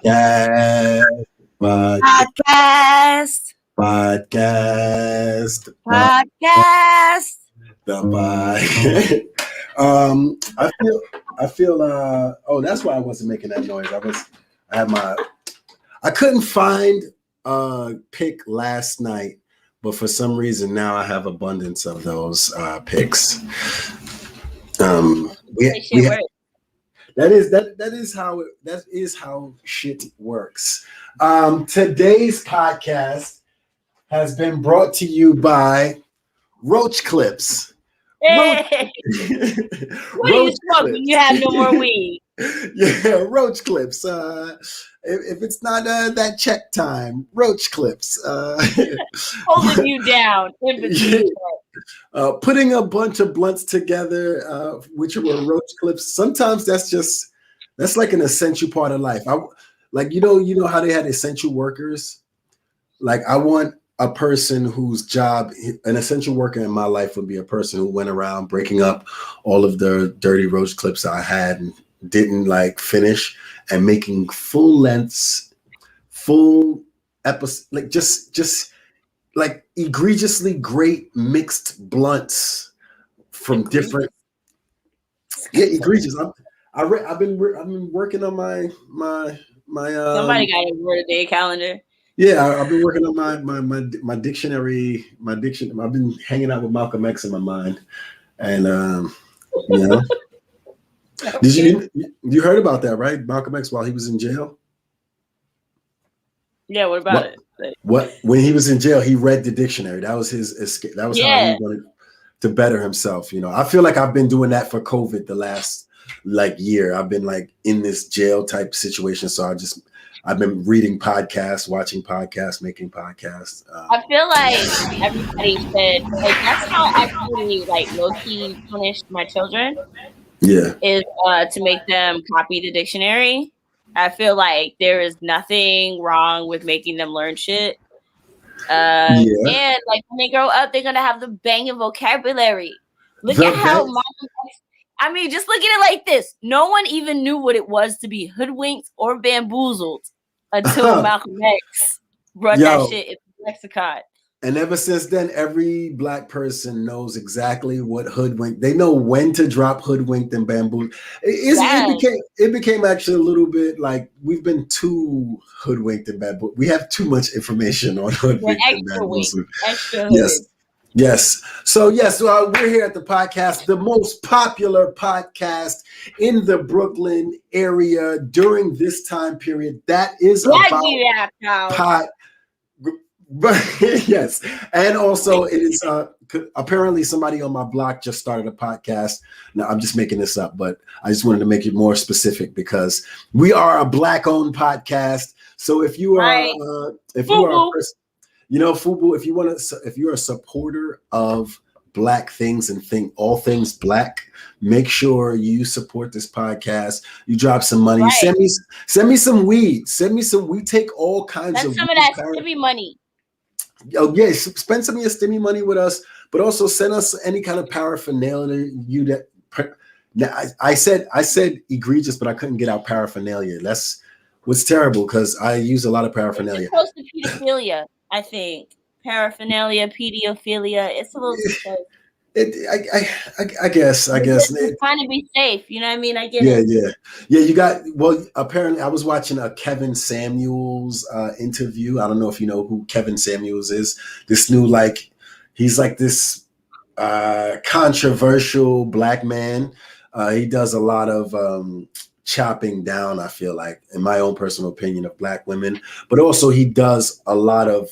Podcast. Podcast. Podcast. Podcast. The I feel oh, that's why I wasn't making that noise. I couldn't find a pick last night, but for some reason now I have abundance of those picks. That is how shit works. Today's podcast has been brought to you by Roach Clips. Hey. What are you smoking? You have no more weed. Yeah, Roach Clips. If it's not that check time, Roach Clips. Holding you down in between. Putting a bunch of blunts together, which were Roach Clips. Sometimes that's like an essential part of life. You know how they had essential workers. Like I want a person whose job, an essential worker in my life would be a person who went around breaking up all of the dirty Roach Clips I had and didn't like finish, and making full episodes, like just like egregiously great mixed blunts from different. Yeah, egregious. I've been working on my Somebody got a word a day calendar. Yeah, I've been working on my dictionary. I've been hanging out with Malcolm X in my mind, and Did you heard about that, right? Malcolm X while he was in jail. Yeah, what about it? When he was in jail, he read the dictionary. That was his escape. That was how he wanted to better himself. You know, I feel like I've been doing that for COVID the last year. I've been like in this jail type situation, so I've been reading podcasts, watching podcasts, making podcasts. I feel like everybody said that's how I actually low-key punished my children. Yeah, is to make them copy the dictionary. I feel like there is nothing wrong with making them learn shit. And when they grow up, they're gonna have the banging vocabulary. Look at how I mean, just look at it like this. No one even knew what it was to be hoodwinked or bamboozled until Malcolm X brought that shit into the lexicon. And ever since then, every Black person knows exactly what hoodwink. They know when to drop hoodwinked and bamboo. It became actually a little bit like we've been too hoodwinked and bamboo. We have too much information on hoodwinked and bamboo. Yes. So we're here at the podcast, the most popular podcast in the Brooklyn area during this time period. That is about yes, and also it is apparently somebody on my block just started a podcast. Now I'm just making this up, but I just wanted to make it more specific because we are a Black-owned podcast. So if you are FUBU, if you're a supporter of Black things and think all things Black, make sure you support this podcast. You drop some money. Right. Send me some weed. We take all kinds of some of that stimmy money. Oh yeah, spend some of your stimmy money with us, but also send us any kind of paraphernalia. I said egregious, but I couldn't get out paraphernalia. That's what's terrible because I use a lot of paraphernalia. It's close to pedophilia, I think. Paraphernalia, pedophilia. It's a little. I guess. It's trying to be safe. You know what I mean? I get it. Yeah. Apparently, I was watching a Kevin Samuels interview. I don't know if you know who Kevin Samuels is. This new he's like this controversial Black man. He does a lot of chopping down, I feel like, in my own personal opinion, of Black women, but also he does a lot of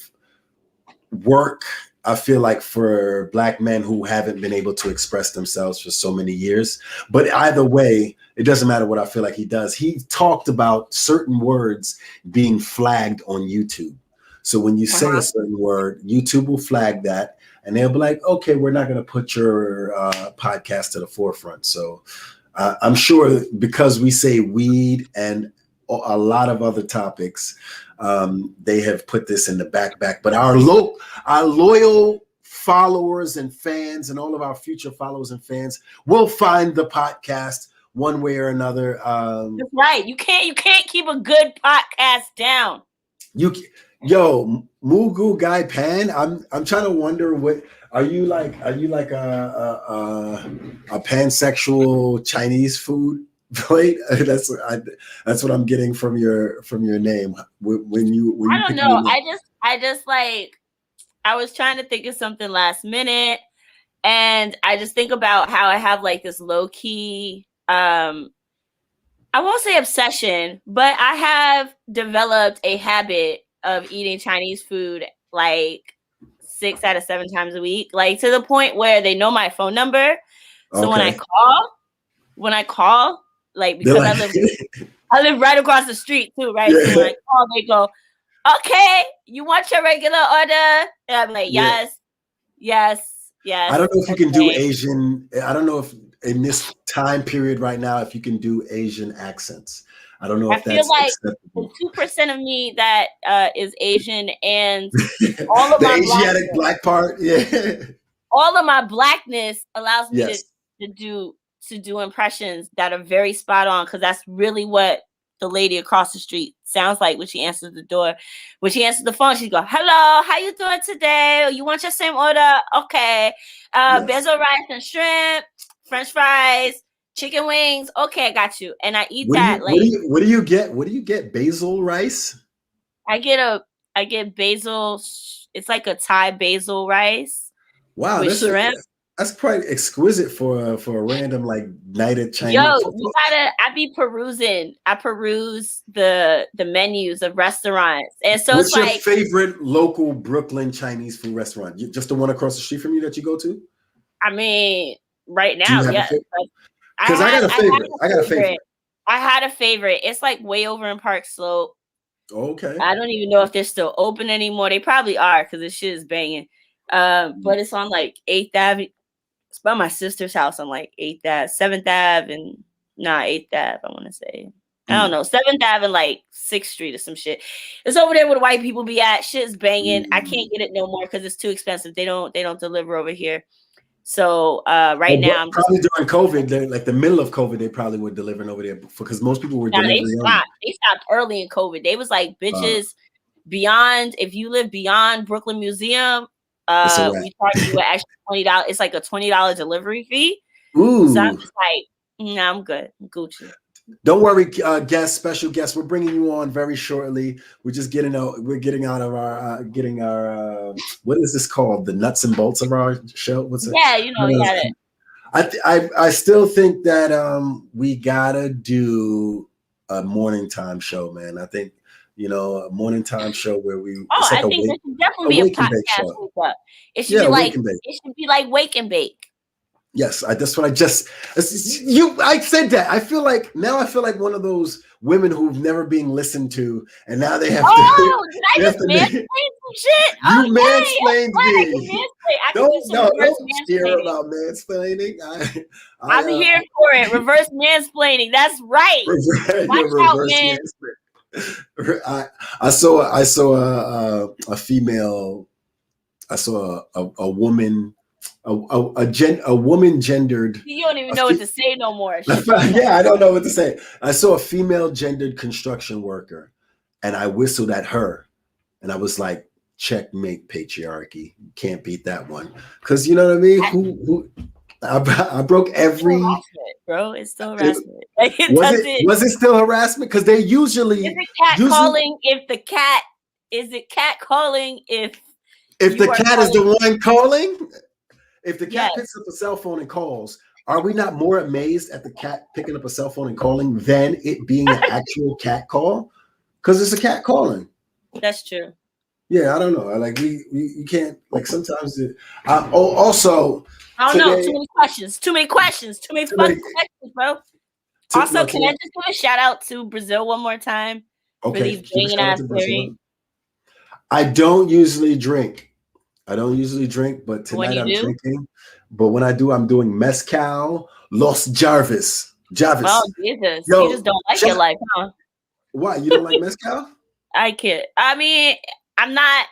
work, I feel like, for Black men who haven't been able to express themselves for so many years. But either way, it doesn't matter what I feel like he does. He talked about certain words being flagged on YouTube. So when you say a certain word, YouTube will flag that and they'll be like, okay, we're not going to put your podcast to the forefront. So I'm sure because we say weed and a lot of other topics, they have put this in the back. But our loyal followers and fans and all of our future followers and fans will find the podcast one way or another. That's right. You can't keep a good podcast down. Mugu Guy Pan. I'm trying to wonder what are you like a pansexual Chinese food plate? That's what I'm getting from your name. When you I don't know. I just like I was trying to think of something last minute, and I just think about how I have like this low key I won't say obsession, but I have developed a habit of eating Chinese food like 6 out of 7 times a week, like to the point where they know my phone number. So when I call, like because I live right across the street too, right? Yeah. So when I call, they go, "Okay, you want your regular order?" And I'm like, "Yes, yes, yes." I don't know if you can do Asian. I don't know if in this time period right now, if you can do Asian accents. I don't know if that's acceptable. The 2% of me that is Asian and all of the my Asiatic black part, yeah. All of my blackness allows me to do impressions that are very spot on, because that's really what the lady across the street sounds like when she answers the door. When she answers the phone, she go, "Hello, how you doing today? You want your same order? Okay. Basil rice and shrimp, French fries, chicken wings. Okay, I got you." And I eat that. What do you get? What do you get? Basil rice? I get basil. It's like a Thai basil rice. Wow, with shrimp. That's quite exquisite for a random like night at Chinese. Yo, I be perusing. I peruse the menus of restaurants, and so what's it's your favorite local Brooklyn Chinese food restaurant? Just the one across the street from you that you go to? I mean, right now, yes. Because I got a favorite. I had a favorite. It's like way over in Park Slope. Okay. I don't even know if they're still open anymore. They probably are, because this shit is banging. But it's on like 8th Avenue. It's by my sister's house on like 8th Ave, 7th Ave, and 8th Ave, I want to say. I don't know, 7th Ave and like 6th Street or some shit. It's over there where the white people be at. Shit's banging. I can't get it no more because it's too expensive. They don't deliver over here. So right now, I'm probably during COVID, like the middle of COVID, they probably were delivering over there because most people were delivering. They stopped early in COVID. They was like, bitches, beyond, if you live beyond Brooklyn Museum, we charge you an extra $20. It's like a $20 delivery fee. Ooh. So I'm just like, nah, I'm good. I'm Gucci. Don't worry, special guest. We're bringing you on very shortly. We're just getting out of our what is this called? The nuts and bolts of our show. What's it? Yeah, you got it. I still think that we gotta do a morning time show, man. I think a morning time show where we. Oh, I think there should definitely be a podcast. It should be like Wake and Bake. Yes, that's what I said that. I feel like one of those women who've never been listened to, and now they have to. Oh, did I just mansplain some shit? You mansplained me. Don't hear about mansplaining. I'm here for it. Reverse mansplaining. That's right. Watch out, man. I saw a female. I saw a woman. A woman gendered. You don't even know what to say no more. Yeah, I don't know what to say. I saw a female gendered construction worker, and I whistled at her, and I was like, "Checkmate, patriarchy! You can't beat that one." Because you know what I mean. Who? I broke every. Bro, it's still harassment. Was it still harassment? Because they usually. Is it cat calling if the cat? Is it cat calling if the cat is the one calling? If the cat picks up a cell phone and calls, are we not more amazed at the cat picking up a cell phone and calling than it being an actual cat call? Because it's a cat calling. That's true. Yeah, I don't know. Like you can't like sometimes. Also, I don't know. Too many questions. Too many questions, bro. Also, can I just give a shout out to Brazil one more time for these banging ass theories? I don't usually drink, but tonight I'm drinking. But when I do, I'm doing mezcal, Los Jarvis. Oh, Jesus. You just don't like your life, huh? Why? You don't like mezcal? I can't. I mean, I'm not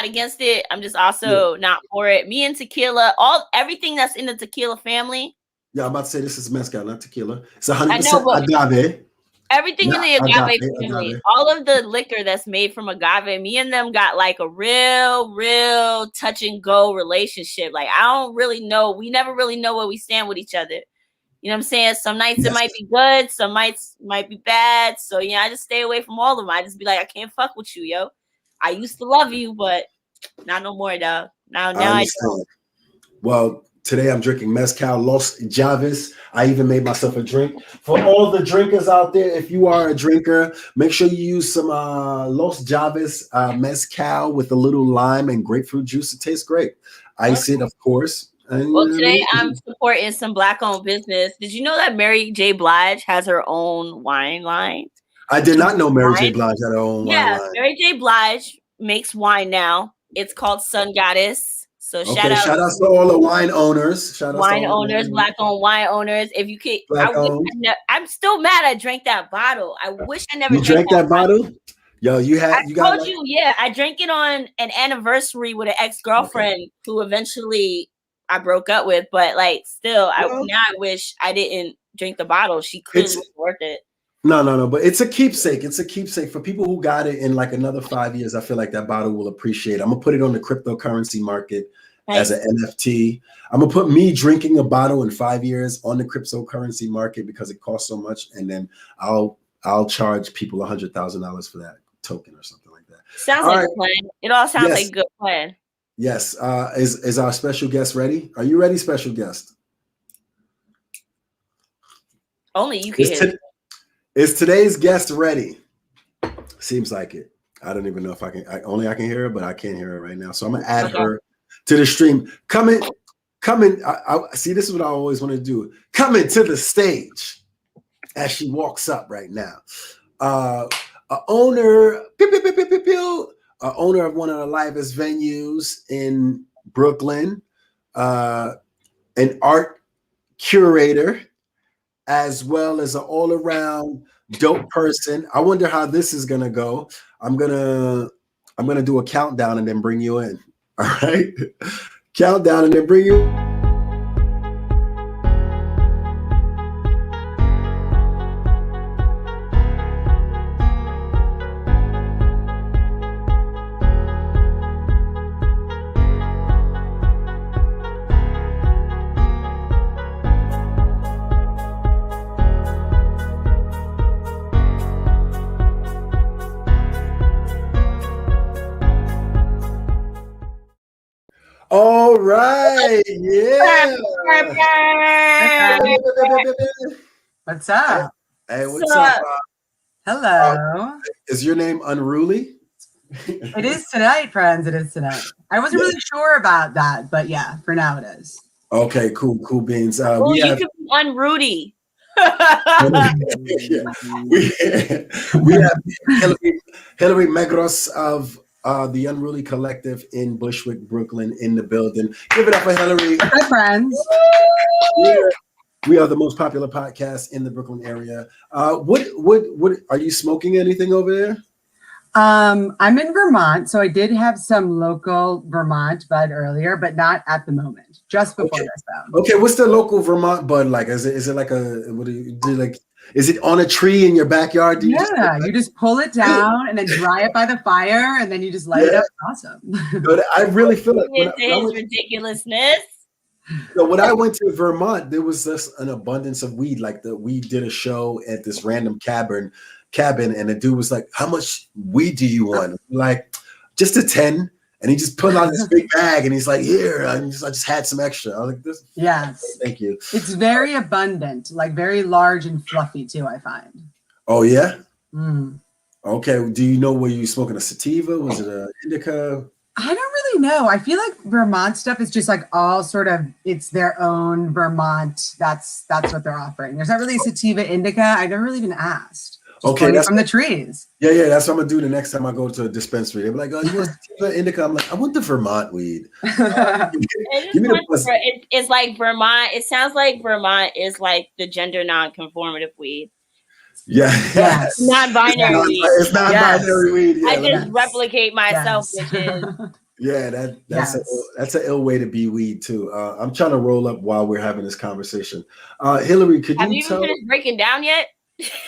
against it. I'm just also not for it. Me and tequila, everything that's in the tequila family, Yeah, I'm about to say this is mezcal, not tequila. It's 100% agave. Everything in the agave family, all of the liquor that's made from agave, me and them got like a real touch and go relationship. Like, I don't really know. We never really know where we stand with each other. You know what I'm saying? Some nights it might be good. Some nights might be bad. So, I just stay away from all of them. I just be like, I can't fuck with you, yo. I used to love you, but not no more, dog. Now I don't. Well, today I'm drinking mezcal Los Javes. I even made myself a drink. For all the drinkers out there, if you are a drinker, make sure you use some Los Javes mezcal with a little lime and grapefruit juice. It tastes great. Ice it, of course. Well, today I'm supporting some Black-owned business. Did you know that Mary J. Blige has her own wine line? I did not know Mary J. Blige had her own wine line. Mary J. Blige makes wine now. It's called Sun Goddess. So shout out to all the wine owners. Black-owned wine owners. If you could, I'm still mad I drank that bottle. I wish I never drank that bottle. Yo, I drank it on an anniversary with an ex-girlfriend who eventually I broke up with, but like still, now I wish I didn't drink the bottle. She clearly was worth it. No, but it's a keepsake. It's a keepsake for people who got it in like another 5 years. I feel like that bottle will appreciate. I'm gonna put it on the cryptocurrency market as an NFT. I'm gonna put me drinking a bottle in 5 years on the cryptocurrency market because it costs so much, and then I'll charge people $100,000 for that token or something like that. Sounds like a plan. It all sounds like a good plan. Yes. Is our special guest ready? Are you ready, special guest? Only you can hear it. Is today's guest ready? Seems like it. I don't even know if I can. I can hear her, but I can't hear her right now. So I'm gonna add her to the stream. Come in. I see. This is what I always want to do. Coming to the stage as she walks up right now. Owner of one of the livest venues in Brooklyn, an art curator, as well as an all-around dope person. I wonder how this is gonna go. I'm gonna do a countdown and then bring you in. All right, countdown and then bring you. All right, yeah. What's up? Hey, what's up? Hello. Is your name Unruly? It is tonight, friends. It is tonight. I wasn't really sure about that, but yeah, for now it is. Okay, cool beans. You could be Unruly. we have Hillary Megros of the Unruly Collective in Bushwick, Brooklyn, in the building. Give it up for Hillary. Hi, friends. We are the most popular podcast in the Brooklyn area. What are you smoking anything over there? I'm in Vermont, so I did have some local Vermont bud earlier, but not at the moment. Just before this, though. Okay, what's the local Vermont bud like? Is it like is it on a tree in your backyard? You just pull it down and then dry it by the fire, and then you just light it up. Awesome. But I really feel like ridiculousness. So when I went to Vermont, there was just an abundance of weed. Like we did a show at this random cabin, and the dude was like, "How much weed do you want?" Like, just a 10. And he just put on this big bag, and he's like, "Here, I just had some extra." I was like, "This." Yes. Thank you. It's very abundant, like very large and fluffy too, I find. Oh yeah. Mm. Okay. Do you know where you smoking a sativa? Was it a indica? I don't really know. I feel like Vermont stuff is just like all sort of, it's their own Vermont. That's what they're offering. There's not really a sativa indica. I never really even asked. Okay, that's from the trees. Yeah, that's what I'm gonna do the next time I go to a dispensary. They'll be like, "Oh, you want sativa indica?" I'm like, "I want the Vermont weed." Give me it's like Vermont. It sounds like Vermont is like the gender non-conformative weed. Yeah. Non-binary weed. It's non-binary weed. Yeah, I just replicate myself, bitches. Yeah, that's an ill way to be weed too. I'm trying to roll up while we're having this conversation. Hillary, could Have you you tell? even finished breaking down yet?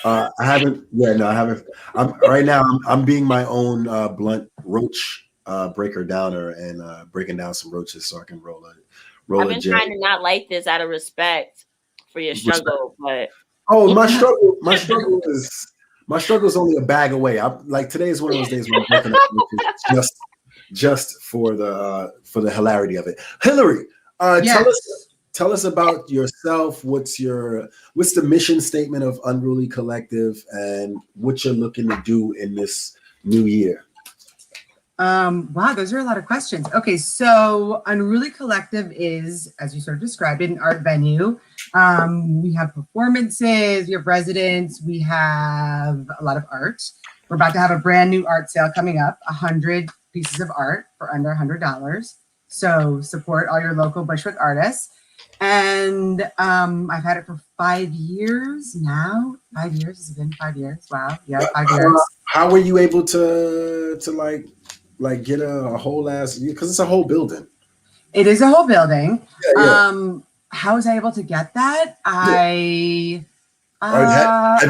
I haven't. Yeah, no, I haven't. Right now. I'm being my own blunt roach breaker downer and breaking down some roaches so I can roll I've a been J. trying to not like this out of respect for your struggle, but My struggle is only a bag away. Like today is one of those days when I'm breaking up just for the hilarity of it. Hillary, tell us about yourself. What's the mission statement of Unruly Collective and what you're looking to do in this new year? Wow, those are a lot of questions. Okay, so Unruly Collective is, as you sort of described, an art venue. We have performances, we have residents, we have a lot of art. We're about to have a brand new art sale coming up, 100 pieces of art for under $100. So support all your local Bushwick artists. And I've had it for 5 years now. 5 years? Has it been 5 years? Wow. Yeah, 5 years. How were you able to like get a whole ass, because it's a whole building? It is a whole building. Yeah. How was I able to get that? Have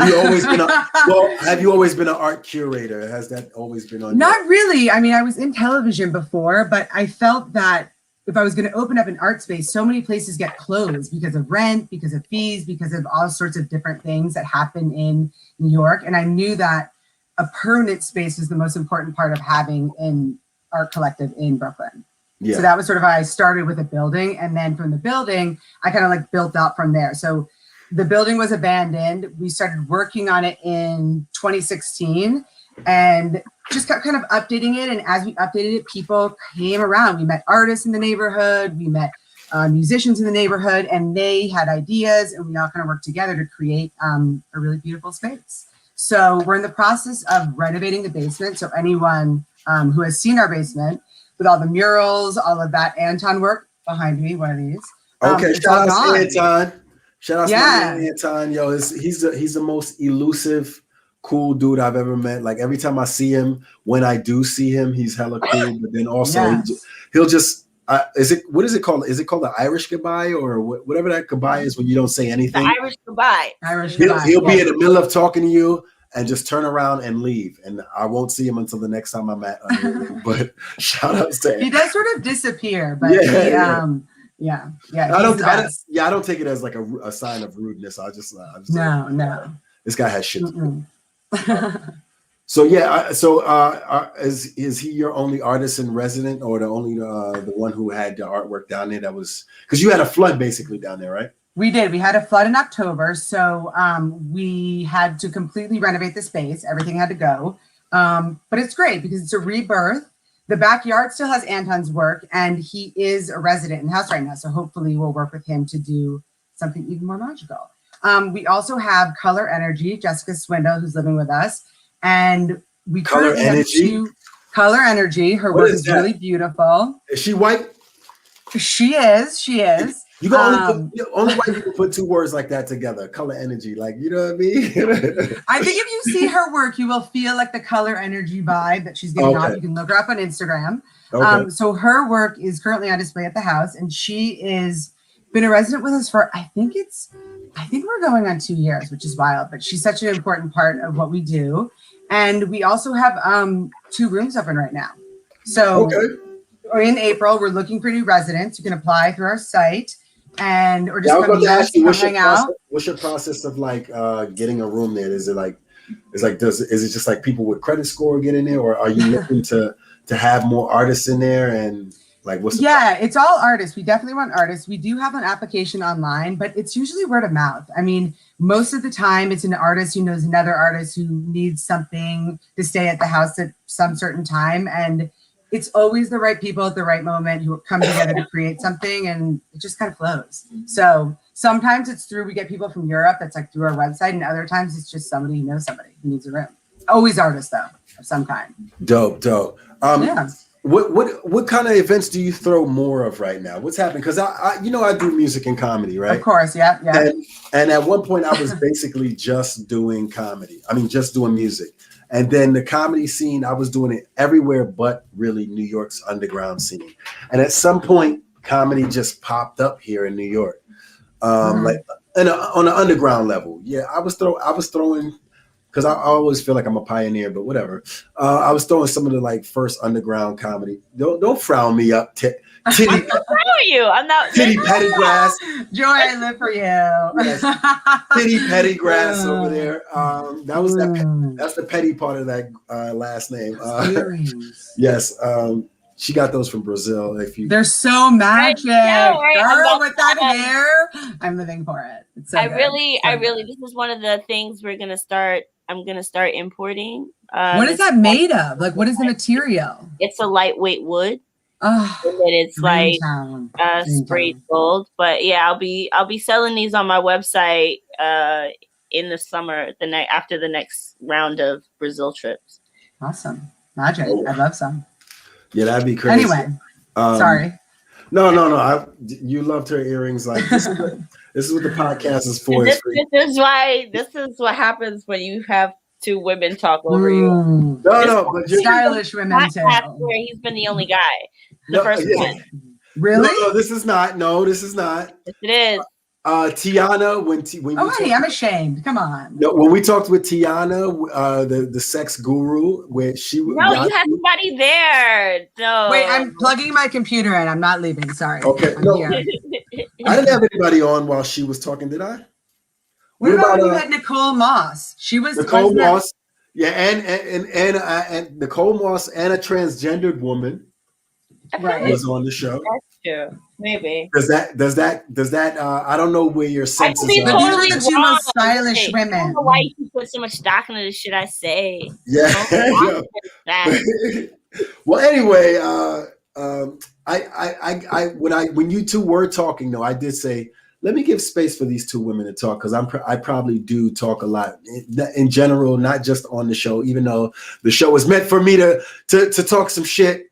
you always been an art curator? Has that always been on? Not really. I mean, I was in television before, but I felt that if I was going to open up an art space, so many places get closed because of rent, because of fees, because of all sorts of different things that happen in New York. And I knew that a permanent space is the most important part of having an art collective in Brooklyn. Yeah. So that was sort of how I started with a building. And then from the building, I kind of like built out from there. So the building was abandoned. We started working on it in 2016 and just kept kind of updating it. And as we updated it, people came around. We met artists in the neighborhood. We met musicians in the neighborhood, and they had ideas, and we all kind of worked together to create a really beautiful space. So we're in the process of renovating the basement. So anyone who has seen our basement with all the murals, all of that Anton work behind me, one of these. Okay, shout out to Anton. Shout out to Anton. Yo, he's the most elusive, cool dude I've ever met. Like every time I see him, when I do see him, he's hella cool. But then also he'll just what is it called? Is it called the Irish goodbye or whatever that goodbye is when you don't say anything? The Irish goodbye. He'll be in the middle of talking to you and just turn around and leave, and I won't see him until the next time I'm at Unruly. But shout out to him. He does sort of disappear, but I don't take it as like a sign of rudeness. I just no. This guy has shit to do. So is he your only artist in resident, or the only the one who had the artwork down there? That was because you had a flood basically down there, right? We did. We had a flood in October, so we had to completely renovate the space. Everything had to go, but it's great because it's a rebirth. The backyard still has Anton's work, and he is a resident in the house right now. So hopefully we'll work with him to do something even more magical. We also have Color Energy, Jessica Swindle, who's living with us. And we Color Energy. Color Energy. Her work is really beautiful. Is she white? She is. You can only white people put two words like that together. Color Energy, like, you know what I mean? I think if you see her work, you will feel like the Color Energy vibe that she's giving off. You can look her up on Instagram. Okay. So her work is currently on display at the house, and she is been a resident with us for I think we're going on 2 years, which is wild. But she's such an important part of what we do. And we also have 2 rooms open right now. So in April, we're looking for new residents. You can apply through our site, or just come hang out. What's your process of like getting a room there? Is it just like people with credit score get in there, or are you looking to have more artists in there? And like, what's it's all artists. We definitely want artists. We do have an application online, but it's usually word of mouth. I mean, most of the time it's an artist who knows another artist who needs something to stay at the house at some certain time. And it's always the right people at the right moment who come together to create something, and it just kind of flows. So sometimes we get people from Europe that's like through our website, and other times it's just somebody who knows somebody who needs a room. Always artists though, of some kind. Dope. What kind of events do you throw more of right now? What's happening? Because I do music and comedy, right? Of course, yeah. And at one point I was basically just doing comedy. I mean, just doing music. And then the comedy scene, I was doing it everywhere but really New York's underground scene. And at some point, comedy just popped up here in New York, like on an underground level. Yeah, I was throwing, because I always feel like I'm a pioneer, but whatever. I was throwing some of the like first underground comedy. Don't frown me up, Titty. You? I'm not. Titty Pettygrass. Joy, I live for you. Yes. Titty Pettygrass over there. That's the petty part of that last name. Yes. She got those from Brazil. They're so magic, right? girl, with that hair. I'm living for it. It's so I really. This is one of the things I'm gonna start importing. What is that made of? Like, what is the material? It's a lightweight wood. Oh, and then it's like sprayed gold. But yeah, I'll be selling these on my website in the summer, the night after the next round of Brazil trips. Awesome. Magic. I'd love some. Yeah, that'd be crazy. Anyway, sorry. No. You loved her earrings. Like this is what the podcast is for. This is what happens when you have two women talk over you. No, but stylish women too. Where he's been the only guy. The first one. Really? No, this is not. No, this is not. Yes, it is. Tiana, honey, I'm ashamed. Come on. No, when we talked with Tiana, the sex guru, where she you had somebody there. No. Wait, I'm plugging my computer in. I'm not leaving. Sorry. Okay. I didn't have anybody on while she was talking, did I? What about you had Nicole Moss? She was Nicole Moss. Yeah, and Nicole Moss and a transgendered woman was on the show. That's true. Maybe. Does that I don't know where your senses are. But these are the two most stylish women. I don't know why you put so much stock into the shit I say. Yeah. Well, anyway, when you two were talking, though, I did say, let me give space for these two women to talk, because I probably do talk a lot in general, not just on the show, even though the show is meant for me to talk some shit.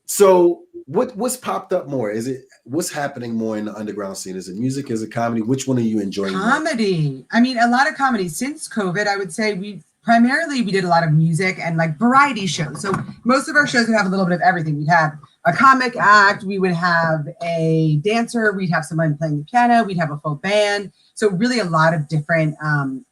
So what's popped up more? Is it what's happening more in the underground scene? Is it music? Is it comedy? Which one are you enjoying? Comedy. More? I mean, a lot of comedy. Since COVID, I would say we did a lot of music and like variety shows. So most of our shows would have a little bit of everything. We'd have a comic act, we would have a dancer, we'd have someone playing the piano, we'd have a full band. So really a lot of different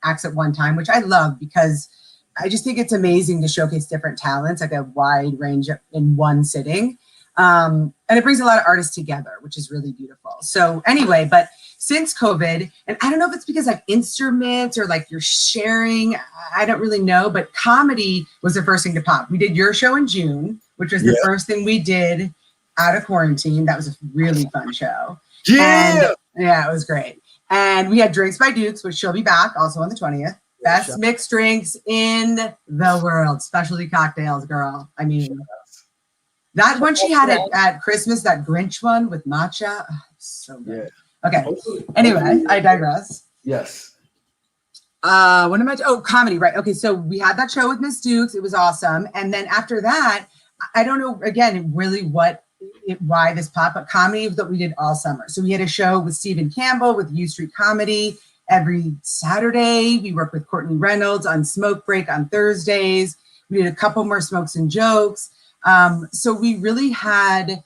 acts at one time, which I love, because I just think it's amazing to showcase different talents, like a wide range in one sitting. And it brings a lot of artists together, which is really beautiful. So anyway, but since COVID, and I don't know if it's because like instruments or like you're sharing, I don't really know, but comedy was the first thing to pop. We did your show in June, which was the first thing we did out of quarantine. That was a really fun show. Yeah. And, yeah, it was great. And we had Drinks by Dukes, which she'll be back also on the 20th. Best mixed drinks in the world. Specialty cocktails, girl. I mean, that one she had it at Christmas, that Grinch one with matcha. Oh, so good. Yeah. Okay. Anyway, I digress. Yes. What am I? Oh, comedy, right? Okay, so we had that show with Miss Dukes. It was awesome. And then after that, I don't know again really why this pop-up comedy that we did all summer. So we had a show with Stephen Campbell with U Street Comedy every Saturday. We worked with Courtney Reynolds on Smoke Break on Thursdays. We did a couple more Smokes and Jokes. So we really had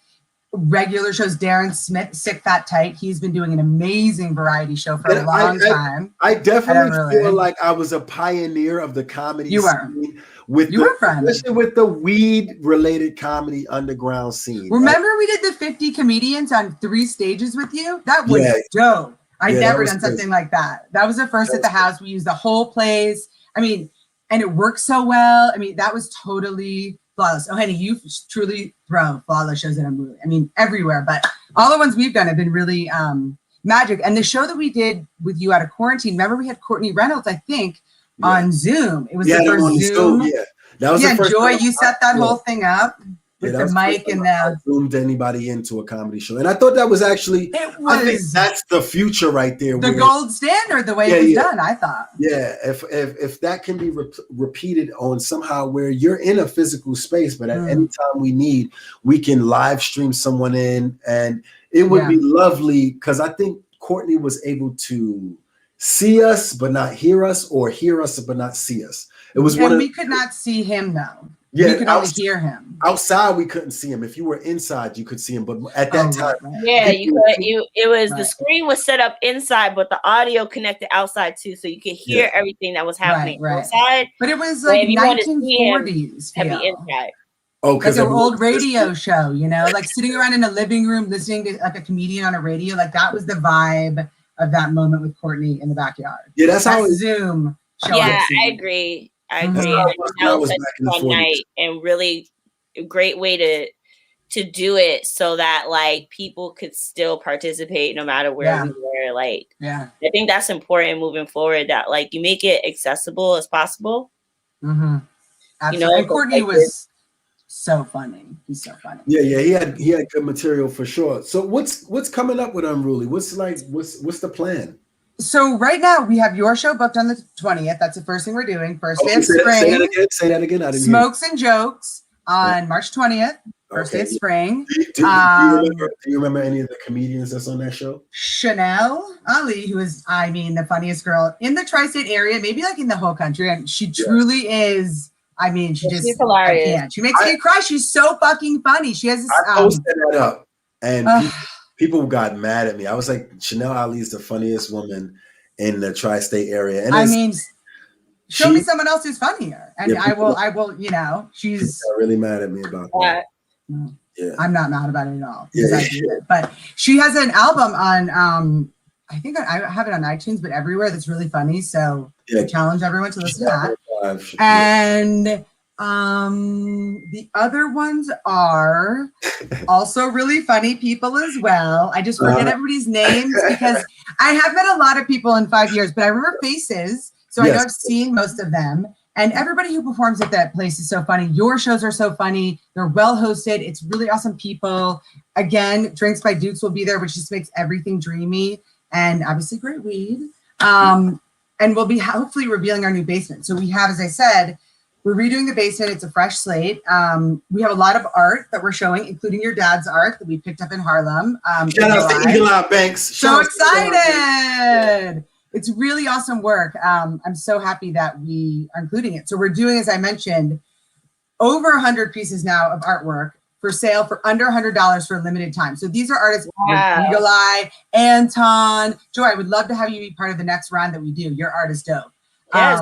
regular shows. Darren Smith, Sick, Fat, Tight. He's been doing an amazing variety show for a long time. I definitely feel like I was a pioneer of the comedy scene. Especially with the weed-related comedy underground scene. Remember we did the 50 comedians on 3 stages with you? That was dope. I'd never done something like that. That was the first at the house. We used the whole place. I mean, and it worked so well. I mean, that was totally flawless. Oh, honey, you truly throw flawless shows at Unruly. I mean, everywhere. But all the ones we've done have been really magic. And the show that we did with you out of quarantine, remember we had Courtney Reynolds, I think, on Zoom. It was the first Zoom. That was the first Joy, you set that whole thing up with the mic and I zoomed anybody into a comedy show. And I thought that was actually, I think that's the future right there. The gold standard, the way it was done, I thought. Yeah, if that can be repeated on somehow where you're in a physical space, but at any time we need, we can live stream someone in. And it would be lovely, because I think Courtney was able to see us but not hear us, or hear us but not see us. It was and we could not see him though. Yeah, we could only hear him. Outside, we couldn't see him. If you were inside, you could see him. But at that time, yeah, it was the screen was set up inside, but the audio connected outside too, so you could hear everything that was happening outside. But it was like 1940s. Him, be inside. Oh, like an old radio show, you know, like sitting around in a living room listening to like a comedian on a radio. Like that was the vibe of that moment with Courtney in the backyard. Yeah, that's how Zoom. Yeah, I agree. I agree. That was such a fun night and really a great way to do it so that like people could still participate no matter where we were. Like, I think that's important moving forward, that like you make it accessible as possible. Absolutely. You know, and Courtney was so funny. He's so funny. Yeah. He had good material for sure. So what's coming up with Unruly? What's the plan? So right now we have your show booked on the 20th. That's the first thing we're doing. First day of spring. Say that again. I didn't Smokes and Jokes on March 20th. First day of spring. Do you remember any of the comedians that's on that show? Chanel Ali, who is, I mean, the funniest girl in the tri-state area, maybe like in the whole country. And she truly is. I mean, she's hilarious. She makes me cry. She's so fucking funny. She has this. I posted that up, and people got mad at me. I was like, Chanel Ali is the funniest woman in the tri-state area. And I mean, show me someone else who's funnier, and I will. You know, she's really mad at me about that. Yeah, I'm not mad about it at all. Yeah. But she has an album on. I think I have it on iTunes, but everywhere that's really funny. So I challenge everyone to listen to that. And the other ones are also really funny people as well. I just forget everybody's names because I have met a lot of people in 5 years, but I remember faces. So I know I've seen most of them. And everybody who performs at that place is so funny. Your shows are so funny. They're well hosted. It's really awesome people. Again, Drinks by Dukes will be there, which just makes everything dreamy. And obviously great weed. And we'll be hopefully revealing our new basement. So we have, as I said, we're redoing the basement. It's a fresh slate. We have a lot of art that we're showing, including your dad's art that we picked up in Harlem. Shout out to Eagle Eye Banks. So excited. It's really awesome work. I'm so happy that we are including it. So we're doing, as I mentioned, over 100 pieces now of artwork for sale for under $100 for a limited time. So these are artists like Eagle Eye, Anton. Joy, I would love to have you be part of the next round that we do. Your art is dope. Yes,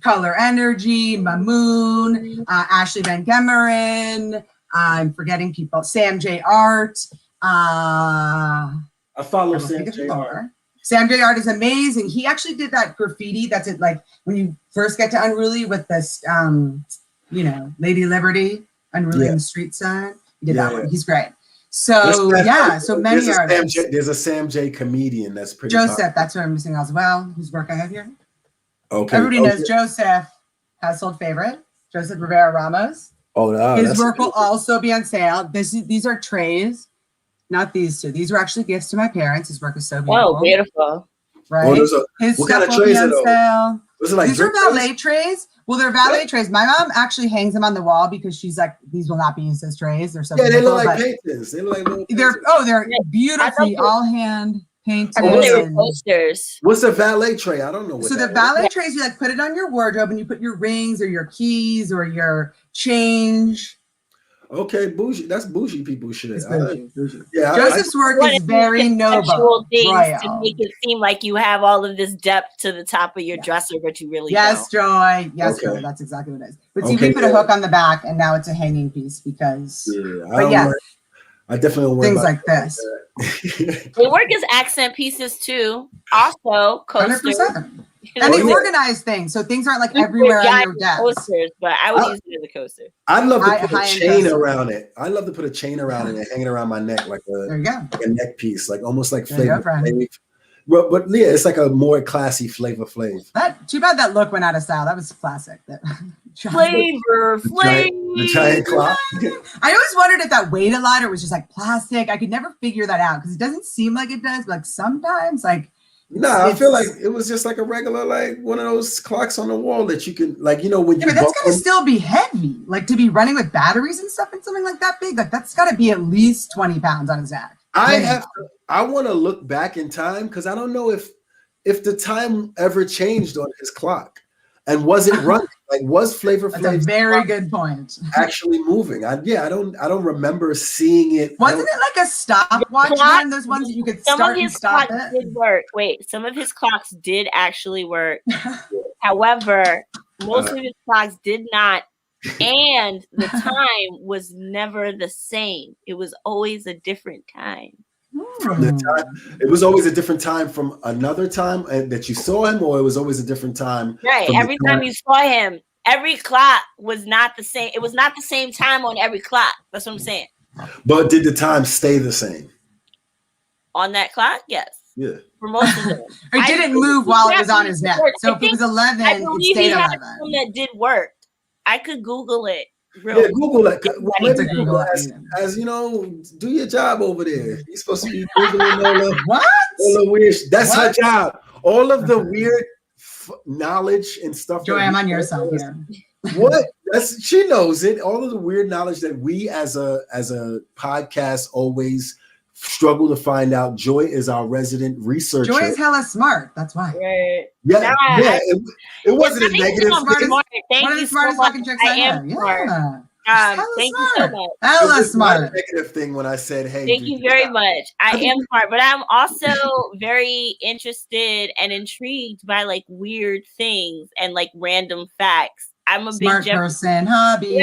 Color Energy, Mamoon, Ashley Van Gemeren. I'm forgetting people. Sam J. Art. I follow Sam J. Art. Sam J. Art is amazing. He actually did that graffiti. That's it. Like when you first get to Unruly with this, you know, Lady Liberty. Unruly in the street sign. He did that one. He's great. So so many artists. There's a Sam J comedian that's pretty Joseph, popular. that's what I'm missing as well, whose work I have here. Okay. Everybody knows Joseph, household favorite. Joseph Rivera Ramos. His work will also be on sale. These are trays, not these two. These were actually gifts to my parents. His work is so beautiful. Oh, beautiful. Right? His what kind of trays are those? These are valet trays. Well, they're valet trays. My mom actually hangs them on the wall because she's like, these will not be used as trays. They're so they look like paintings. They look like they're beautifully all hand painted. They were posters. What's a valet tray? I don't know. So the valet trays, you like put it on your wardrobe and you put your rings or your keys or your change. Okay, bougie. That's bougie people shit. Bougie. Yeah, Joseph's work is very noble. Things to make it seem like you have all of this depth to the top of your dresser, but you really don't. Joy. Yes, Joy. That's exactly what it is. But see, we put a hook on the back, and now it's a hanging piece because. I definitely don't worry things about like this. They work as accent pieces too. Also, coasters. 100%. And they organize things, so things aren't like everywhere on your desk. Coasters, but I would use it as a coaster. I'd love to put a chain around it. I'd love to put a chain around it and hang it around my neck like a neck piece, like almost like Flavor Flav. But yeah, it's like a more classy Flavor Flav. Too bad that look went out of style. That was classic. Flavor Flav. The giant clock. I always wondered if that weighed a lot or was just like plastic. I could never figure that out because it doesn't seem like it does. But like sometimes, like. I feel like it was just like a regular, like one of those clocks on the wall that you can, like, you know, when you. But that's gonna still be heavy, like to be running with batteries and stuff and something like that big. Like that's got to be at least 20 pounds on his neck. I want to look back in time because I don't know if if the time ever changed on his clock and wasn't running. Like, was Flavor Flav? That's a very good point. Actually moving. I don't remember seeing it. Wasn't it like a stopwatch one? Those ones that you could start and stop it? Did work. Wait, some of his clocks did actually work. However, most of his clocks did not. And the time was never the same. It was always a different time. From the time, it was always a different time from another time that you saw him, or it was always a different time. Right. Every time you saw him, every clock was not the same. It was not the same time on every clock. That's what I'm saying. But did the time stay the same? On that clock? Yes. Yeah. For most of them. It didn't move while it was on his neck. So if it was 11, it stayed 11. Some that did work. I could Google it. Yeah, Google it. As you know, do your job over there. You're supposed to be Googling all the weird. That's her job. All of the weird knowledge and stuff. Joy, I'm on your side here. What? She knows it. All of the weird knowledge that we as a podcast always struggle to find out. Joy is our resident researcher. Joy is hella smart. That's why. Right. Yeah. It wasn't a negative thing. Thank you so much. I am smart. Thank you so much. Hella smart. A negative thing when I said, "Hey." Thank you very much. I am smart, but I'm also very interested and intrigued by like weird things and like random facts. I'm a smart big person. Hobbies.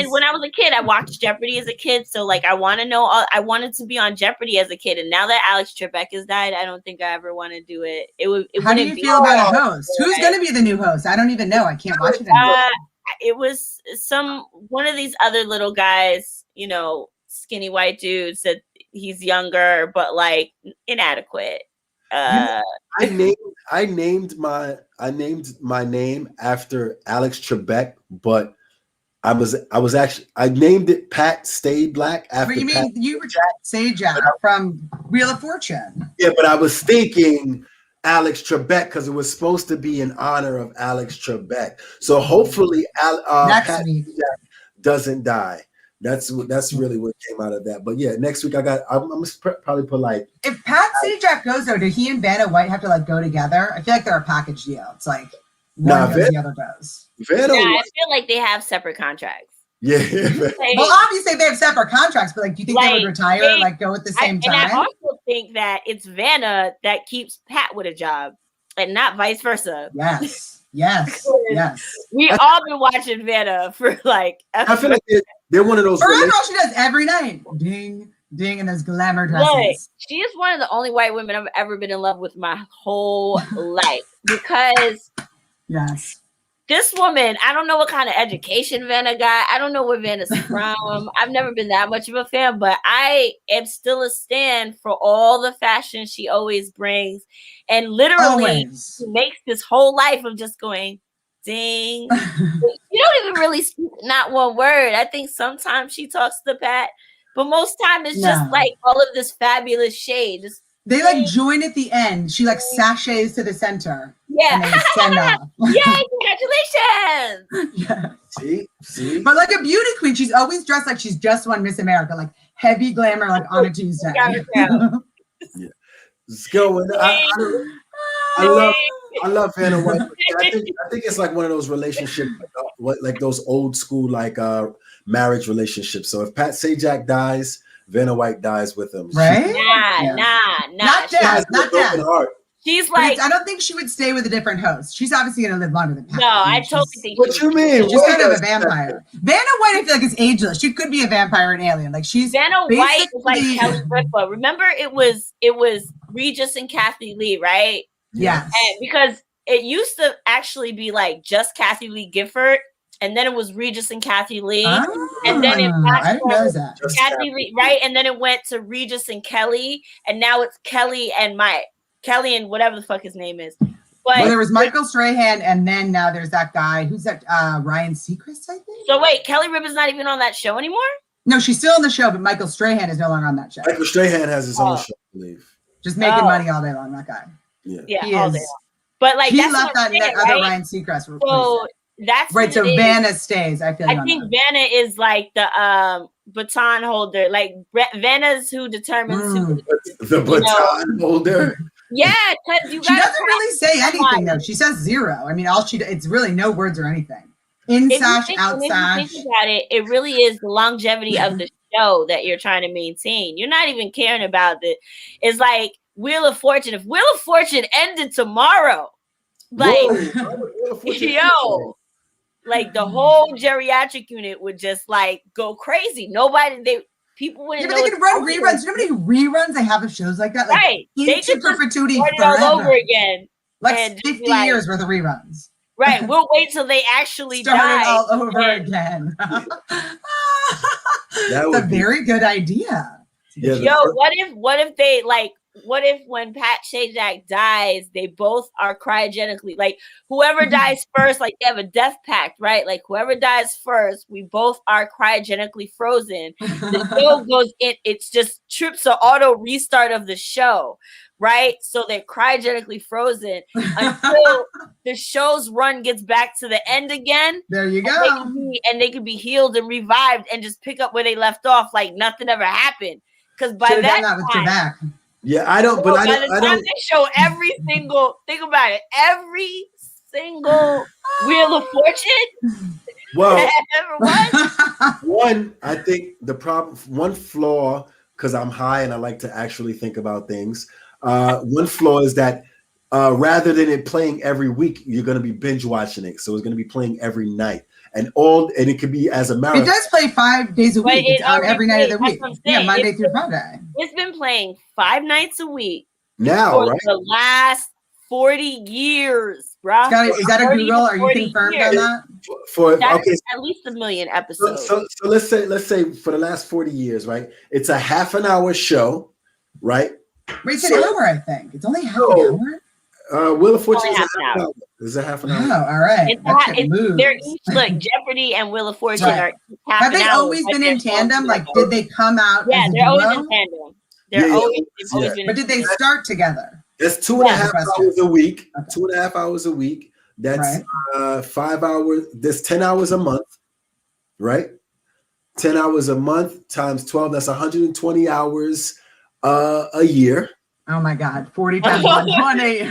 When I was a kid, I watched Jeopardy as a kid, so like I want to know. I wanted to be on Jeopardy as a kid, and now that Alex Trebek has died, I don't think I ever want to do it. How do you feel about a host? Who's going to be the new host? I don't even know. I can't watch it anymore. It was one of these other little guys, skinny white dudes that he's younger but like inadequate. I named my name after Alex Trebek, but I named it Pat Stay Black after. But you were Sajak from Wheel of Fortune? Yeah, but I was thinking Alex Trebek because it was supposed to be in honor of Alex Trebek. So hopefully, Pat doesn't die. That's really what came out of that. But yeah, next week I'm gonna probably put like, if Pat Sajak goes though, do he and Vanna White have to like go together? I feel like they're a package deal. It's like one goes, the other goes. I feel like they have separate contracts. Yeah. Well, obviously they have separate contracts, but like, do you think they would retire, like go at the same time? And I also think that it's Vanna that keeps Pat with a job, and not vice versa. Yes. We all been watching Vanna for like. I feel like they're one of those. Remember all she does every night? Ding, ding, in those glamour dresses. Look, she is one of the only white women I've ever been in love with my whole life because. Yes. This woman, I don't know what kind of education Vanna got. I don't know where Vanna's from. I've never been that much of a fan, but I am still a stan for all the fashion she always brings. And literally, she makes this whole life of just going, ding. You don't even really speak not one word. I think sometimes she talks to Pat, but most time it's just like all of this fabulous shade. They like join at the end. She like sachets to the center. Yeah. And they send off. Yay, congratulations. Yeah. See? But like a beauty queen, she's always dressed like she's just won Miss America, like heavy glamour, like on a Tuesday. Yeah. Let's go. I love Vanna White. I think it's like one of those relationships, like those old school like marriage relationships. So if Pat Sajak dies, Vanna White dies with him. Right? Not that. She's like, I don't think she would stay with a different host. She's obviously going to live longer than Pat. No, I totally think. What you mean? She's kind of a vampire. Vanna White, I feel like is ageless. She could be a vampire and alien. Like she's Vanna White is like Kelly Ripa. Remember, it was Regis and Kathy Lee, right? Yes. And because it used to actually be like just Kathy Lee Gifford, and then it was Regis and Kathy Lee, and then it Kathy Lee, right? And then it went to Regis and Kelly, and now it's Kelly and whatever the fuck his name is. But there was Michael Strahan, and then now there's that guy. Who's that? Ryan Seacrest, I think. So wait, Kelly Ripa's not even on that show anymore? No, she's still on the show, but Michael Strahan is no longer on that show. Michael Strahan has his own show, I believe. Just making money all day long, that guy. Yeah, all day long. But like he left that other Ryan Seacrest. So that's right. So Vanna stays. I feel. I think Vanna is like the baton holder. Like Vanna's who determines who the baton holder. Yeah, because she doesn't really say anything though. She says zero. I mean, it's really no words or anything. In sash, out sash. If you think about it, it really is the longevity of the show that you're trying to maintain. You're not even caring about it. It's like Wheel of Fortune. If Wheel of Fortune ended tomorrow, like, yo, like the whole geriatric unit would just like go crazy. People wouldn't know. They could run reruns. You know how many reruns they have of shows like that? Like, right. They could perpetuity start it all over again. Like 50 years worth of reruns. Right. We'll wait till they actually start die. It all over again. That's a very good idea. Yeah, yo, what if when PtCst dies, they both are cryogenically, like whoever dies first, like they have a death pact, right? Like whoever dies first, we both are cryogenically frozen. The show goes in, it's just trips an auto restart of the show, right? So they're cryogenically frozen until the show's run gets back to the end again. There you go. They could be healed and revived and just pick up where they left off, like nothing ever happened. Because by that time, yeah, I don't. But I don't. They show every single. Think about it. Every single Wheel of Fortune. Well, one, I think the problem, one flaw, because I'm high and I like to actually think about things. One flaw is that rather than it playing every week, you're going to be binge watching it, so it's going to be playing every night. And it could be as a marathon. It does play 5 days a week. It's on every night of the week. Yeah, Monday through Friday. It's been playing 5 nights a week now, right? For the last 40 years, bro. Is that a Google? Are you confirmed on that? That's at least 1 million episodes. So let's say for the last 40 years, right? It's a half an hour show, right? Wait, it's an hour, I think. It's only half an hour. Wheel of Fortune is a half an hour. Oh, all right. They're each like Jeopardy and Wheel of Fortune are half Have they always been in tandem? Like, did they come out? Yeah, they're always in tandem. They've always been. But did they start together? That's 2.5 hours a week. 2.5 hours a week. That's 5 hours. That's 10 hours a month, right? 10 hours a month times 12. That's 120 hours a year. Oh my God, 40 times 120.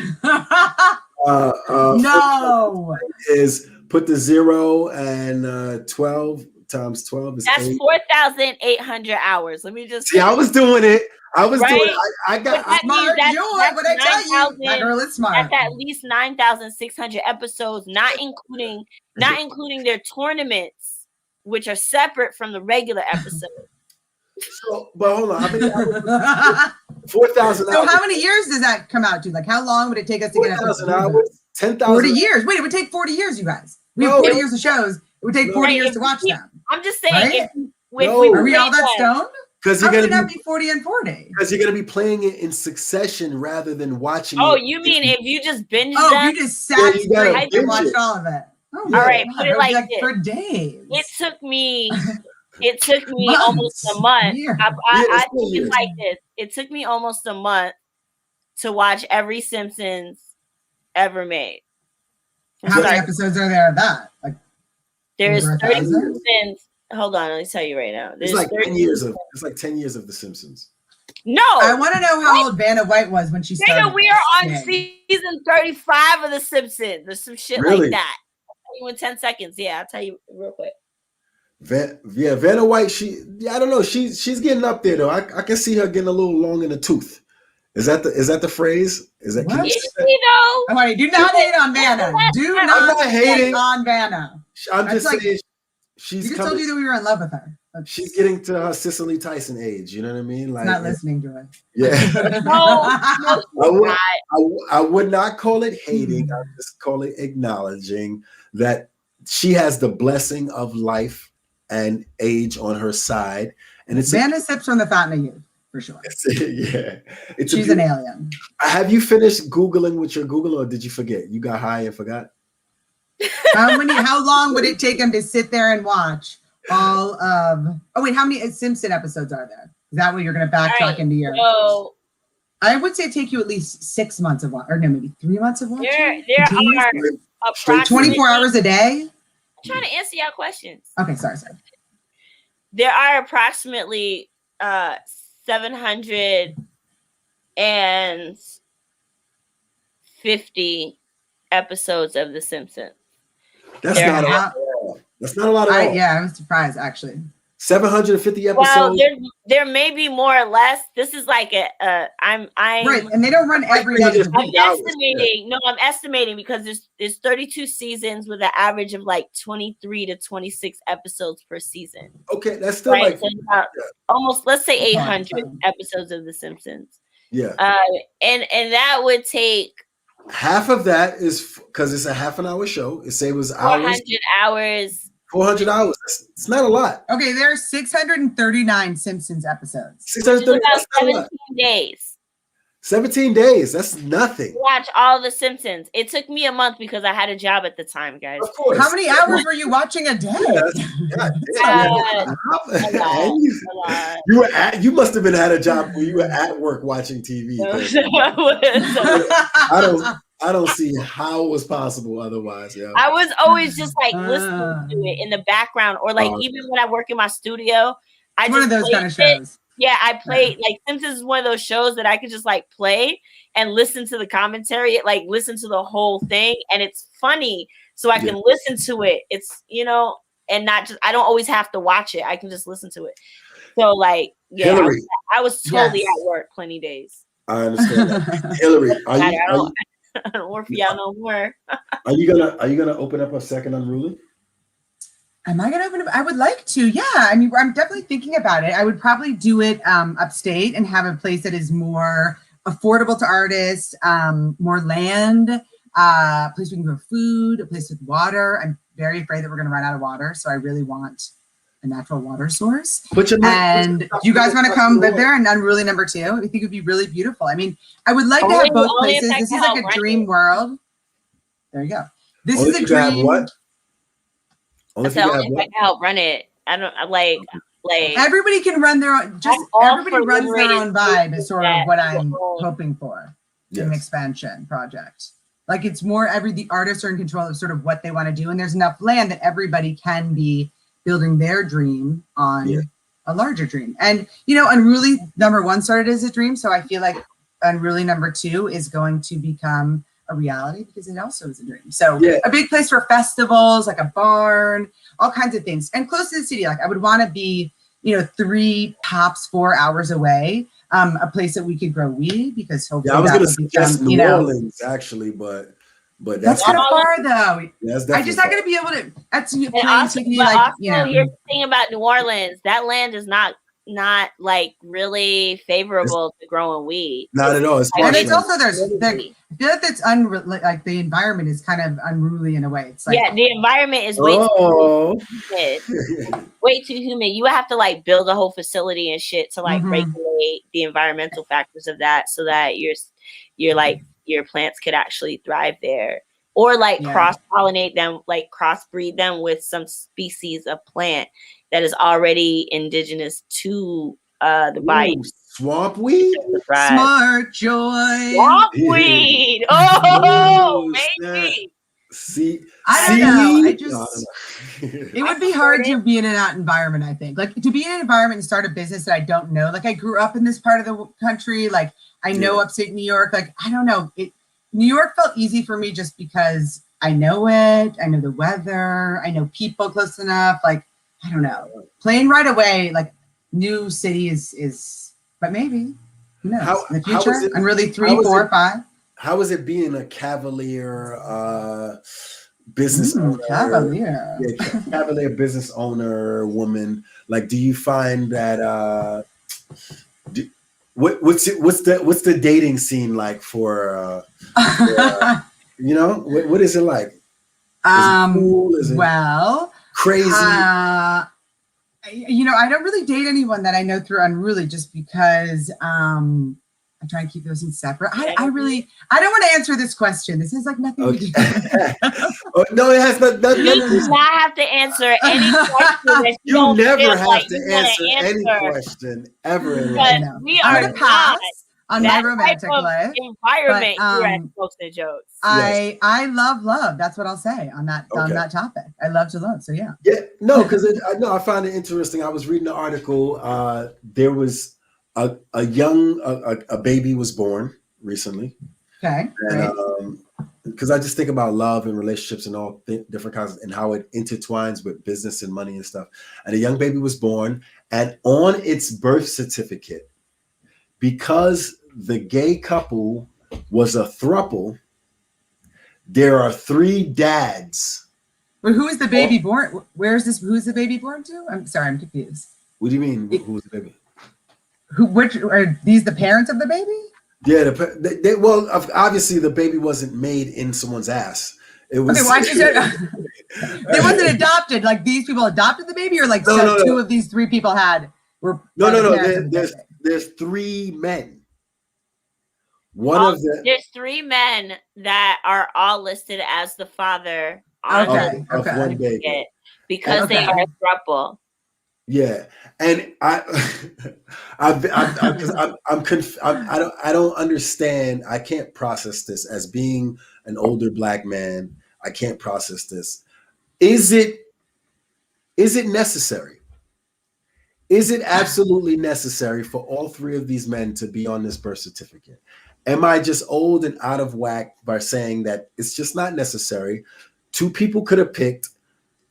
No. Is put the 0 and 12 times 12 is that's 4,800 hours. Let me just see. I was doing it. I was doing it. I got smart. What I tell you, that girl is smart. That's at least 9,600 episodes, not including their tournaments, which are separate from the regular episode. So, but hold on. How many hours? 4,000 hours. So how many years does that come out to? Like, how long would it take us to get up to 4,000 hours? 10,000. 40 years. Wait, it would take 40 years, you guys. We have 40 years of shows. It would take 40 years to watch them. I'm just saying. Right? Are we all that stoned? Because you're gonna be 40 and 40. Because you're gonna be playing it in succession rather than watching. Oh, you mean if you just binge? You just sat straight and watched all of it. Oh, all right, put it like this. For days. It took me almost a month. I think it's like this. It took me almost a month to watch every Simpsons ever made. How many episodes are there of that? Like, there's 30 Simpsons. Hold on, let me tell you right now. It's like 10 years of The Simpsons. No, I want to know how old Vanna White was when she started. We are on season 35 of The Simpsons. There's some shit like that. I'll tell you in 10 seconds. Yeah, I'll tell you real quick. Vanna White. I don't know. She's getting up there though. I can see her getting a little long in the tooth. Is that the phrase? Is that? Do not hate on Vanna. I'm not hating on Vanna. I'm just saying. She just told you that we were in love with her. She's getting to her Cicely Tyson age. You know what I mean? Like, not listening to it. Yeah. I would not call it hating. I would just call it acknowledging that she has the blessing of life and age on her side. And it's Vanna sips from the fountain of youth, for sure. She's an alien. Have you finished Googling with your Google, or did you forget? You got high and forgot? How long would it take them to sit there and watch all of? Oh wait, how many Simpson episodes are there? Is that what you're going to backtrack into your? So, I would say take you at least 6 months of watch, or no, maybe 3 months of watching. There are approximately 24 hours a day. I'm trying to answer your questions. Okay, sorry. There are approximately 700 and 750 episodes of The Simpsons. That's not a lot. That's not a lot at all. Yeah, I'm surprised actually. 750 episodes. Well, there may be more or less. This is like I'm right, and they don't run every day. I'm estimating. No, I'm estimating because there's 32 seasons with an average of like 23 to 26 episodes per season. Okay, that's still like so almost, let's say 800 episodes of The Simpsons. Yeah. And that would take half of that is because it's a half an hour show. It say it was 400 hours. 400 hours. It's not a lot. Okay, there are 639 Simpsons episodes. 639. About 17 days. 17 days. That's nothing. Watch all the Simpsons. It took me a month because I had a job at the time, guys. Of course. How many hours were you watching a day? You must have been had a job where you were at work watching TV. I don't see how it was possible otherwise. Yeah, I was always just like listening to it in the background, or like even when I work in my studio, I one just of those kind of shows. Yeah, I played like Simpsons is one of those shows that I could just like play and listen to the commentary, like listen to the whole thing, and it's funny, so I can listen to it. It's and not just I don't always have to watch it. I can just listen to it. So like, yeah, I was totally at work plenty days. I understand that. Hillary, I don't work for y'all no more. Are you gonna open up a second Unruly? Am I gonna open up? I would like to. Yeah, I mean, I'm definitely thinking about it. I would probably do it upstate and have a place that is more affordable to artists, more land, a place we can grow food, a place with water. I'm very afraid that we're gonna run out of water, so I really want a natural water source. And you guys want to come live there in Unruly number 2? I think it would be really beautiful. I mean, I would like to have both places. This is like a dream world. There you go. This is a dream. What? If I can help run it. I don't like everybody can run their own. Just everybody runs their own vibe is sort of what I'm hoping for in an expansion project. Like it's more the artists are in control of sort of what they want to do, and there's enough land that everybody can be building their dream on a larger dream. And, Unruly number 1 started as a dream. So I feel like Unruly number 2 is going to become a reality because it also is a dream. So a big place for festivals, like a barn, all kinds of things. And close to the city, like I would want to be, 3 tops 4 hours away. A place that we could grow weed because hopefully I was going to suggest New Orleans actually, but that's kind of far though. I'm just not going to be able to. That's here's the thing about New Orleans: that land is not like really favorable to growing weed. Not at all. And it's also I feel like that's like the environment is kind of unruly in a way. It's like the environment is way too humid. Way too humid. You have to like build a whole facility and shit to like regulate the environmental factors of that, so that you're like your plants could actually thrive there, or like cross-pollinate them, like crossbreed them with some species of plant that is already indigenous to the bayou. Swamp weed? Smart joy. Swamp weed. Oh, maybe. I don't know. It would be hard to be in an environment, I think. Like to be in an environment and start a business that I don't know. Like I grew up in this part of the country. Like I know upstate New York. Like I don't know. New York felt easy for me just because I know it. I know the weather. I know people close enough. Like I don't know. Playing right away, like new city is, but maybe who knows? In the future, and really 3, 4, 5. How is it being a cavalier business owner? Cavalier business owner woman? Like, do you find that? What's the dating scene like for what is it like? Is it cool? Is it crazy? I don't really date anyone that I know through Unruly just because I try to keep those things separate. I don't want to answer this question. This has like nothing to do with no, it has nothing. You do not have to answer any question that you never have to answer any question ever in life. We are going to pass on my romantic life environment here at Smokes and Jokes. I love. That's what I'll say on that topic. I love to love. So yeah. Yeah. No, because I found it interesting. I was reading an article. There was a baby was born recently, Okay. And because I just think about love and relationships and all different kinds and how it intertwines with business and money and stuff. And a young baby was born, and on its birth certificate, because the gay couple was a throuple, there are 3 dads. But who is the baby born? Where's this? Who's the baby born to? I'm sorry, I'm confused. What do you mean? Who's the baby? Which are these the parents of the baby? Yeah, well, obviously the baby wasn't made in someone's ass. It was. Okay, why did you They wasn't adopted. Like these people adopted the baby, or like no. 2 of these 3 people were. No. There's 3 men. There's 3 men that are all listed as the father of one baby because they are a throuple. Yeah, and I don't understand. I can't process this as being an older Black man. I can't process this. Is it necessary? Is it absolutely necessary for all 3 of these men to be on this birth certificate? Am I just old and out of whack by saying that it's just not necessary? 2 people could have picked,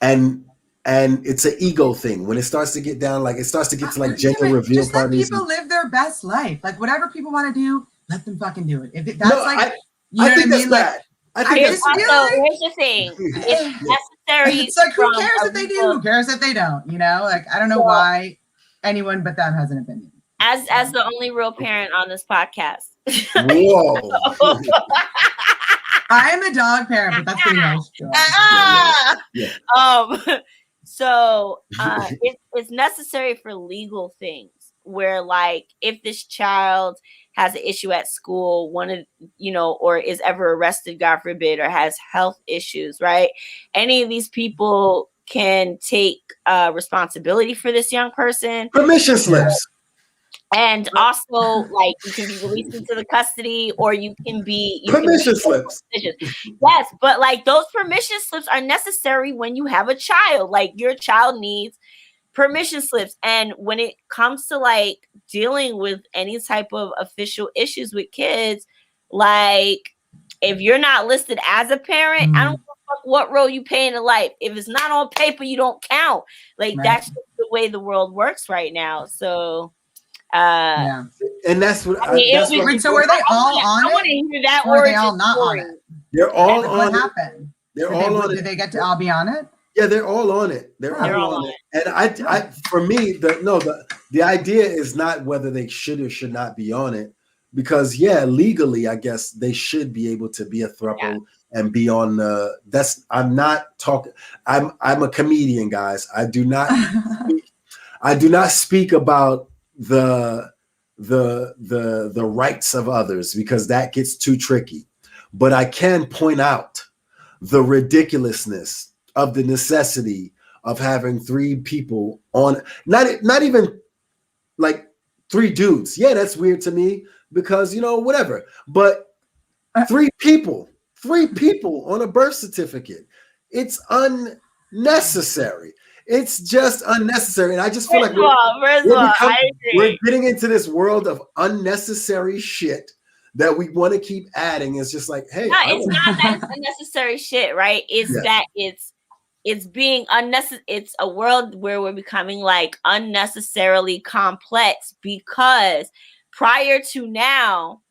and it's an ego thing when it starts to get down, like it starts to get to like gender reveal just parties. Let people live their best life. Like whatever people want to do, let them fucking do it. If that's I think that's bad. Here's the thing. It's necessary. It's like who cares if they do? Who cares if they don't? You know, like I don't know why anyone but them has an opinion. As the only real parent on this podcast. Whoa. I am a dog parent, but that's pretty much. Yeah. So it's necessary for legal things where, like, if this child has an issue at school, or is ever arrested, God forbid, or has health issues, right? Any of these people can take responsibility for this young person. Permission slips. And also, like, you can be released into the custody, or you can be permission slips. Yes, but like those permission slips are necessary when you have a child. Like your child needs permission slips, and when it comes to like dealing with any type of official issues with kids, like if you're not listed as a parent, I don't give a fuck what role you play in life. If it's not on paper, you don't count. Like that's just the way the world works right now. So. And that's what so were they all on it? I want to hear that, or are they all not on it? They're all on what it. happened? They're all on it. Did they get to all be on it? Yeah, they're all on it. They're all on it. And I for me, the idea is not whether they should or should not be on it, because legally, I guess they should be able to be a throuple and be on the. I'm not talking. I'm a comedian, guys. I do not speak about the rights of others, because that gets too tricky. But I can point out the ridiculousness of the necessity of having 3 people on, not even like 3 dudes. Yeah, that's weird to me because, whatever. But 3 people on a birth certificate. It's unnecessary. It's just unnecessary. And I just feel we're getting into this world of unnecessary shit that we want to keep adding. It's just like, hey. No, it's not that it's unnecessary shit, right? It's that it's being unnecessary. It's a world where we're becoming like unnecessarily complex, because prior to now,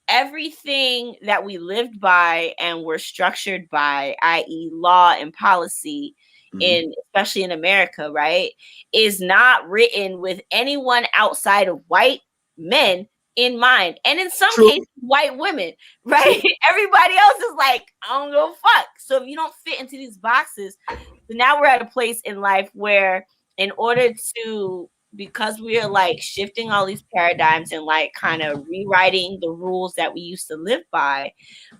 everything that we lived by and were structured by, i.e. law and policy, especially in America, right, is not written with anyone outside of white men in mind, and in some cases white women, right? Everybody else is like, I don't give a fuck. So if you don't fit into these boxes, so now we're at a place in life where, in order to, because we are like shifting all these paradigms and like kind of rewriting the rules that we used to live by,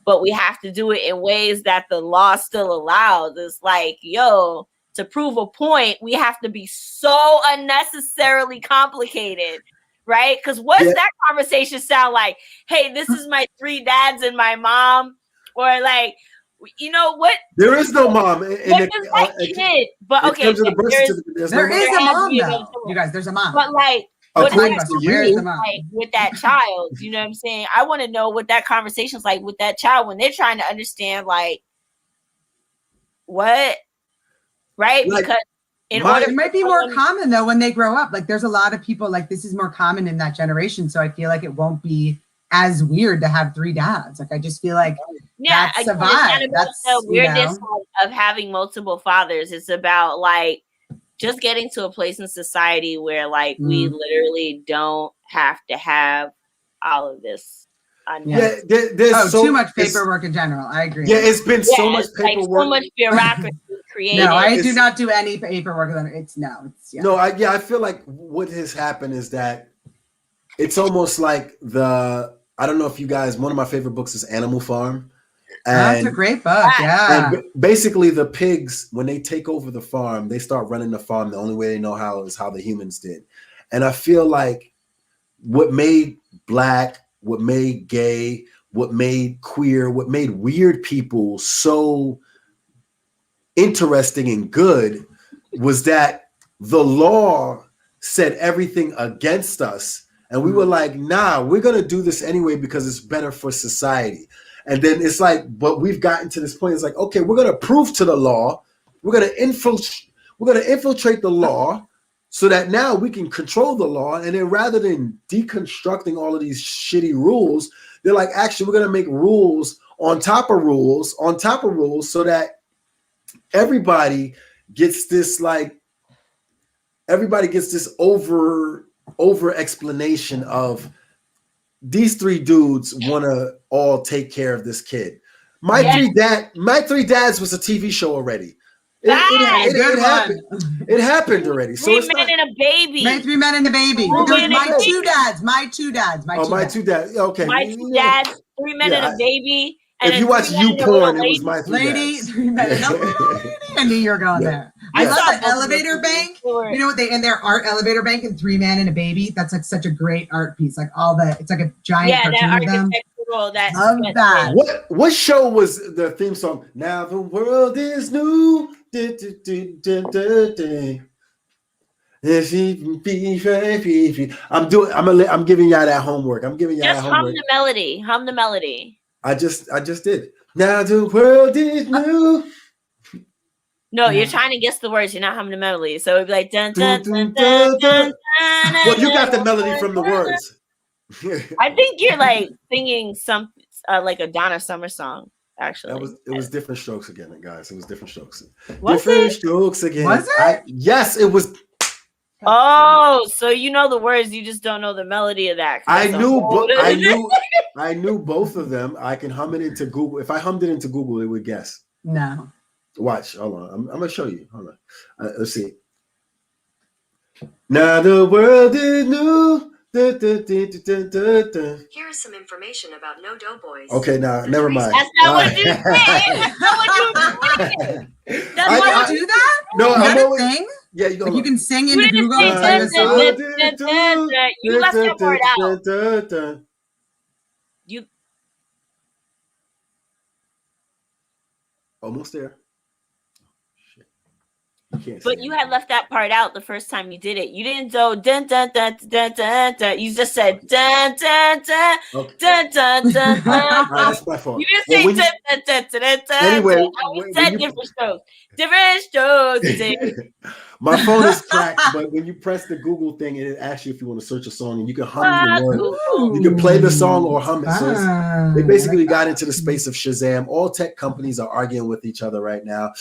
but we have to do it in ways that the law still allows. It's like, to prove a point, we have to be so unnecessarily complicated, right? Because what's that conversation sound like? Hey, this is my 3 dads and my mom, or like, what? There is no mom. But okay, there is a mom though. You guys, there's a mom. But like, What my is question. that Where's the mom? like with that child? You know what I'm saying? I want to know what that conversation's like with that child when they're trying to understand, like, what, right? Like, because it might be more common though when they grow up. Like, there's a lot of people like this is more common in that generation, so I feel like it won't be as weird to have 3 dads. Like, I just feel like that's a vibe. That's the weirdness of having multiple fathers. It's about like just getting to a place in society where like we literally don't have to have all of this. Yeah, there's too much paperwork in general. I agree. Yeah, it's been so much paperwork. Like so much bureaucracy created. No, I do not do any paperwork. No, I feel like what has happened is that it's almost like I don't know if you guys, one of my favorite books is Animal Farm. And that's a great book. Yeah. And basically the pigs, when they take over the farm, they start running the farm. The only way they know how is how the humans did. And I feel like what made Black, what made gay, what made queer, what made weird people so interesting and good was that the law said everything against us. And we were like, nah, we're going to do this anyway because it's better for society. And then it's like, but we've gotten to this point. It's like, okay, we're going to prove to the law. We're going to infiltrate the law so that now we can control the law. And then rather than deconstructing all of these shitty rules, they're like, actually, we're going to make rules on top of rules on top of rules so that everybody gets this over explanation of these 3 dudes want to all take care of this kid. My 3 Dads was a TV show already. It happened. It happened already. So 3 Men and a Baby. 3 Men and a Baby. My 2 dads. My 2 dads. My 2 dads. Okay. My 2 dads. 3 Men and a Baby. And if you watch YouPorn, it was My 3 Dads. 3 Men and a Lady. I knew you were going there. I love the elevator bank. You know what they in their art elevator bank and 3 Men and a Baby. That's like such a great art piece. Like it's like a giant cartoon of them. Love that. What show was the theme song? Now the world is new. I'm giving y'all that homework. I'm giving y'all that homework. Hum the melody. I just did. Now the world is new. No, you're trying to guess the words. You're not humming the melody. So it'd be like dun dun dun dun dun. Well, you got the melody from the words. I think you're like singing some like a Donna Summer song. Actually, it was Different Strokes again, guys. It was Different Strokes. Strokes again. Was it? Yes, it was. Oh, so you know the words, you just don't know the melody of that. I knew both of them. I can hum it into Google. If I hummed it into Google, it would guess. No. Watch. Hold on. I'm gonna show you. Hold on. Let's see. Now the world is new. Here is some information about No Doughboys. Okay, now never mind. That's not what you say. That's not what you say. That's why you do that? No, I'm always. Thing? Yeah, you can sing into Google. You left that part out. You almost there. But you had left that part out the first time you did it. You didn't go dun dun dun dun dun dun. You just said dun dun dun dun dun dun. That's my fault. You didn't say dun dun dun dun dun. Anyway, I said Different Strokes. Different Strokes. My phone is cracked, but when you press the Google thing, it asks you if you want to search a song, and you can hum the word. You can play the song or hum it. So they basically got into the space of Shazam. All tech companies are arguing with each other right now.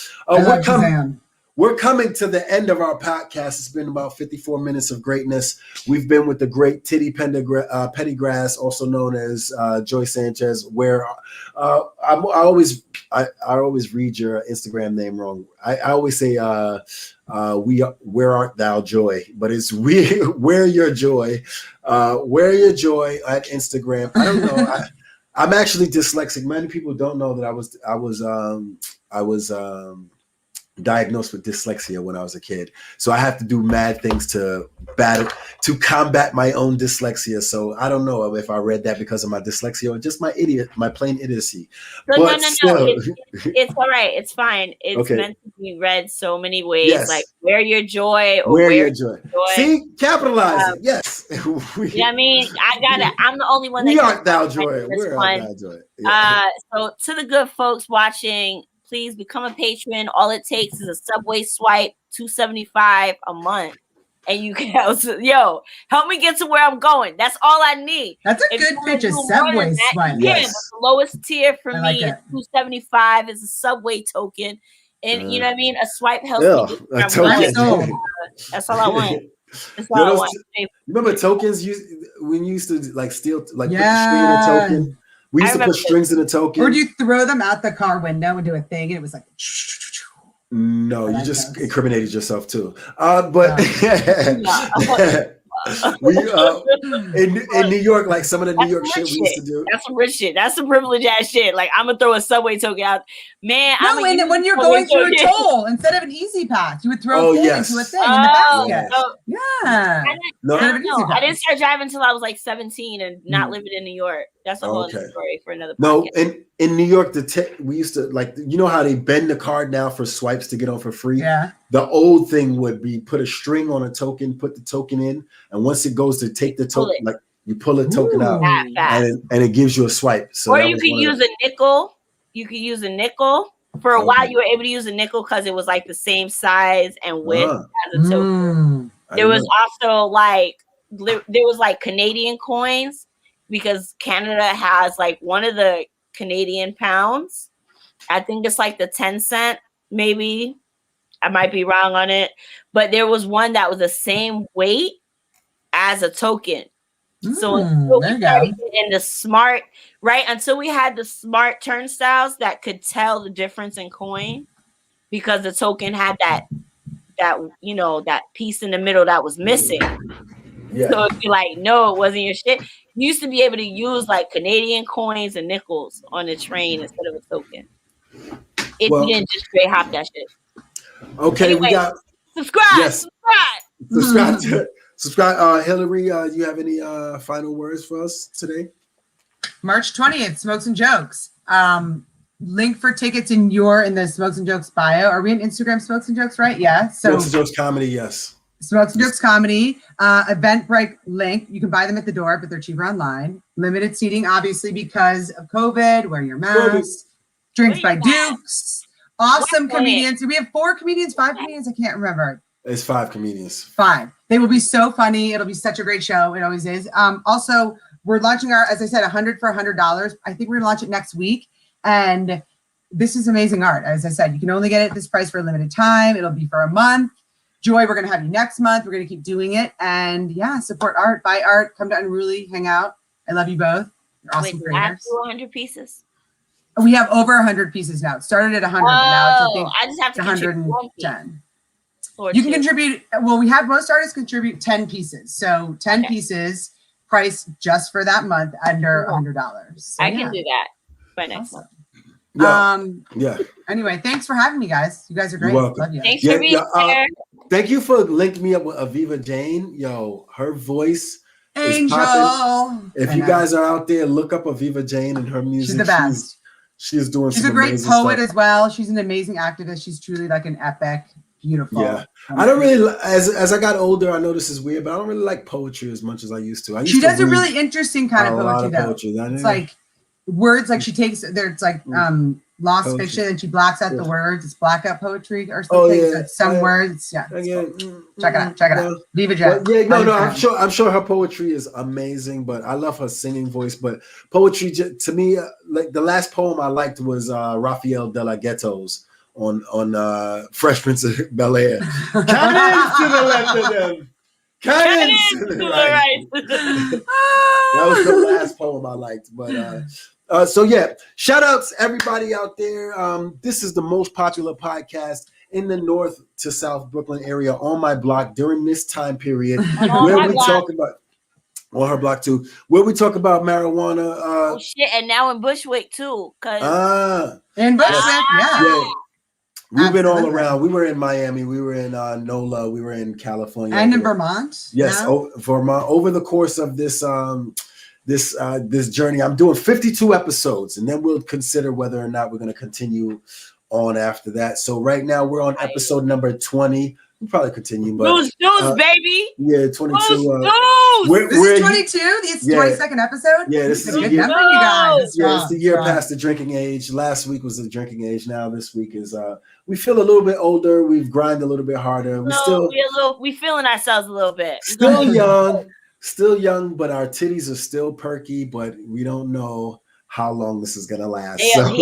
We're coming to the end of our podcast. It's been about 54 minutes of greatness. We've been with the great Titty Pettygrass, also known as Joy Sanchez, where I always read your Instagram name wrong. I always say where art thou, Joy? But it's where your joy. Where your joy at Instagram. I don't know. I'm actually dyslexic. Many people don't know that I was diagnosed with dyslexia when I was a kid. So I have to do mad things to combat my own dyslexia. So I don't know if I read that because of my dyslexia or just my plain idiocy. So but no. It's all right. It's fine. It's meant to be read so many ways. Yes. Like where your joy or where your joy. See, capitalize it. Yes. You know what I mean? I'm the only one that we aren't thou joy. We're thou joy. Yeah. So to the good folks watching, please become a patron. All it takes is a Subway swipe, $2.75 a month. And you can help me get to where I'm going. That's all I need. That's a good pitch, a Subway swipe. Yes. But the lowest tier for like me is $2.75 is a Subway token. And you know what I mean? A swipe helps me get where I'm going. That's all I want. That's all I want. Remember tokens when you used to like steal, like put the string in a token? We used to put strings in a token. Or do you throw them out the car window and do a thing and it was like no, you just incriminated yourself too. But we in New York, like some of the New York shit we used to do. That's some rich shit. That's some privileged ass shit. Like I'm gonna throw a Subway token out, man. No, when you're going through a toll, instead of an easy pass, you would throw a thing into a thing in the basket. Yeah. I didn't start driving until I was like 17 and not living in New York. That's a whole other story for another podcast. No, in New York, we used to like, you know how they bend the card now for swipes to get on for free? Yeah. The old thing would be put a string on a token, put the token in, and once it goes to take the token, like you pull a token out and it gives you a swipe. So or you could use a nickel. You could use a nickel. For a while, you were able to use a nickel because it was like the same size and width as a token. There was also like Canadian coins because Canada has like one of the Canadian pounds. I think it's like the 10 cent, maybe. I might be wrong on it, but there was one that was the same weight as a token. So until we started in the smart, right? Until we had the smart turnstiles that could tell the difference in coin, because the token had that piece in the middle that was missing. Yeah. So if you're like, no, it wasn't your shit. You used to be able to use like Canadian coins and nickels on the train instead of a token. If you didn't just straight hop that shit. Okay, anyway, we got subscribe. Yes. Subscribe. Hillary, you have any final words for us today? March 20th, Smokes and Jokes. Link for tickets in the Smokes and Jokes bio. Are we on Instagram, Smokes and Jokes, right? Yeah. So Smokes and Jokes Comedy, yes. Smokes and Jokes Comedy. Eventbrite link. You can buy them at the door, but they're cheaper online. Limited seating, obviously, because of COVID. Wear your mask. Drinks by Dukes. Awesome comedians. We have 4 comedians, 5 comedians. I can't remember. It's 5 comedians. 5. They will be so funny. It'll be such a great show. It always is. Also, we're launching as I said, $100 for $100. I think we're gonna launch it next week. And this is amazing art. As I said, you can only get it at this price for a limited time. It'll be for a month. Joy, we're gonna have you next month. We're gonna keep doing it. And yeah, support art, buy art, come to Unruly, hang out. I love you both. You're awesome creators. 100 pieces. We have over 100 pieces now. It started at 100, but now it's I just have to 110. You can contribute. Well, we have most artists contribute 10 pieces. So 10 pieces price just for that month under $100. So, I can do that by next month. Yeah. Anyway, thanks for having me, guys. You guys are great. Love you. Thanks for being here. Thank you for linking me up with Aviva Jane. Yo, her voice Angel. is popping. If you guys are out there, look up Aviva Jane and her music. She's the best. She is doing. She's a great poet as well. She's an amazing activist. She's truly like an epic, beautiful. Yeah, I don't really. As I got older, I know this is weird, but I don't really like poetry as much as I used to. She does a really interesting kind of poetry, though. It's like words, like she takes there. It's like lost poetry. Fiction, and she blacks out the words. It's blackout poetry or something. So some words. Yeah. Check it out. Viva Jet. I'm sure her poetry is amazing, but I love her singing voice. But poetry, to me, like the last poem I liked was Rafael de la Ghetto's on Fresh Prince of Bel-Air. Cannons to the left of them. Cannons to the right. That was the last poem I liked, but. So yeah, shout outs everybody out there. This is the most popular podcast in the North to South Brooklyn area on my block during this time period where we talk about on her block too, where we talk about marijuana. And now in Bushwick too, in Bushwick, yeah. We've been all around. We were in Miami. We were in NOLA. We were in California. And in Vermont. Yes, Vermont. Over the course of this this journey, I'm doing 52 episodes, and then we'll consider whether or not we're going to continue on after that. So right now we're on episode number 20. We'll probably continue, but news, baby. Yeah, 22. This is 22. It's 22nd episode. Yeah, this is a good number, you guys. Yeah, it's the year past the drinking age. Last week was the drinking age. Now this week is we feel a little bit older. We've grinded a little bit harder. We feeling ourselves a little bit. Still young, but our titties are still perky. But we don't know how long this is gonna last. They up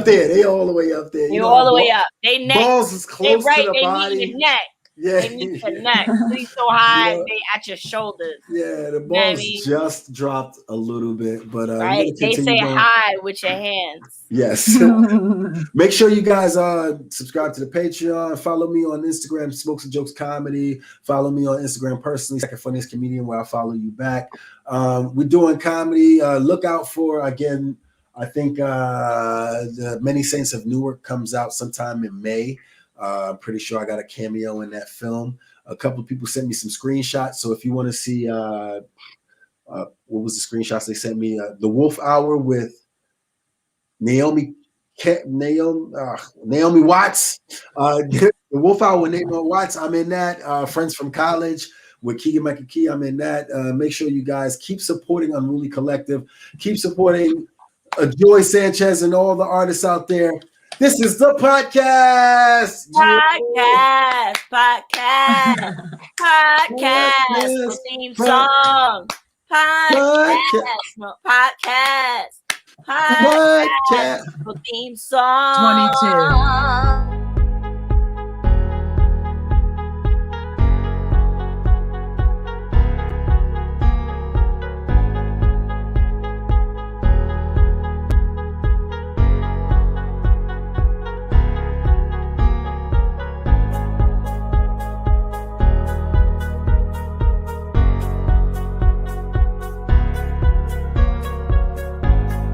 there. They all the way up there. You're all the way up. They neck. Balls is close to the body. Meet the neck. Yeah, they meet the neck. Please so high, they at your shoulders. Yeah, the balls just dropped a little bit, but right. They say hi with your hands. Yes. Make sure you guys subscribe to the Patreon. Follow me on Instagram, Smokes and Jokes Comedy. Follow me on Instagram personally, Second Funniest Comedian, where I follow you back. We're doing comedy. Look out for, again, I think the Many Saints of Newark comes out sometime in May. I'm pretty sure I got a cameo in that film. A couple of people sent me some screenshots. So if you want to see what was the screenshots they sent me? The Wolf Hour with Naomi Watts. The Wolf Hour with Naomi Watts. I'm in that. Friends from College with Keegan McKee. I'm in that. Make sure you guys keep supporting Unruly Collective. Keep supporting Joy Sanchez and all the artists out there. This is the podcast. Theme song. Podcast. Theme song. 22.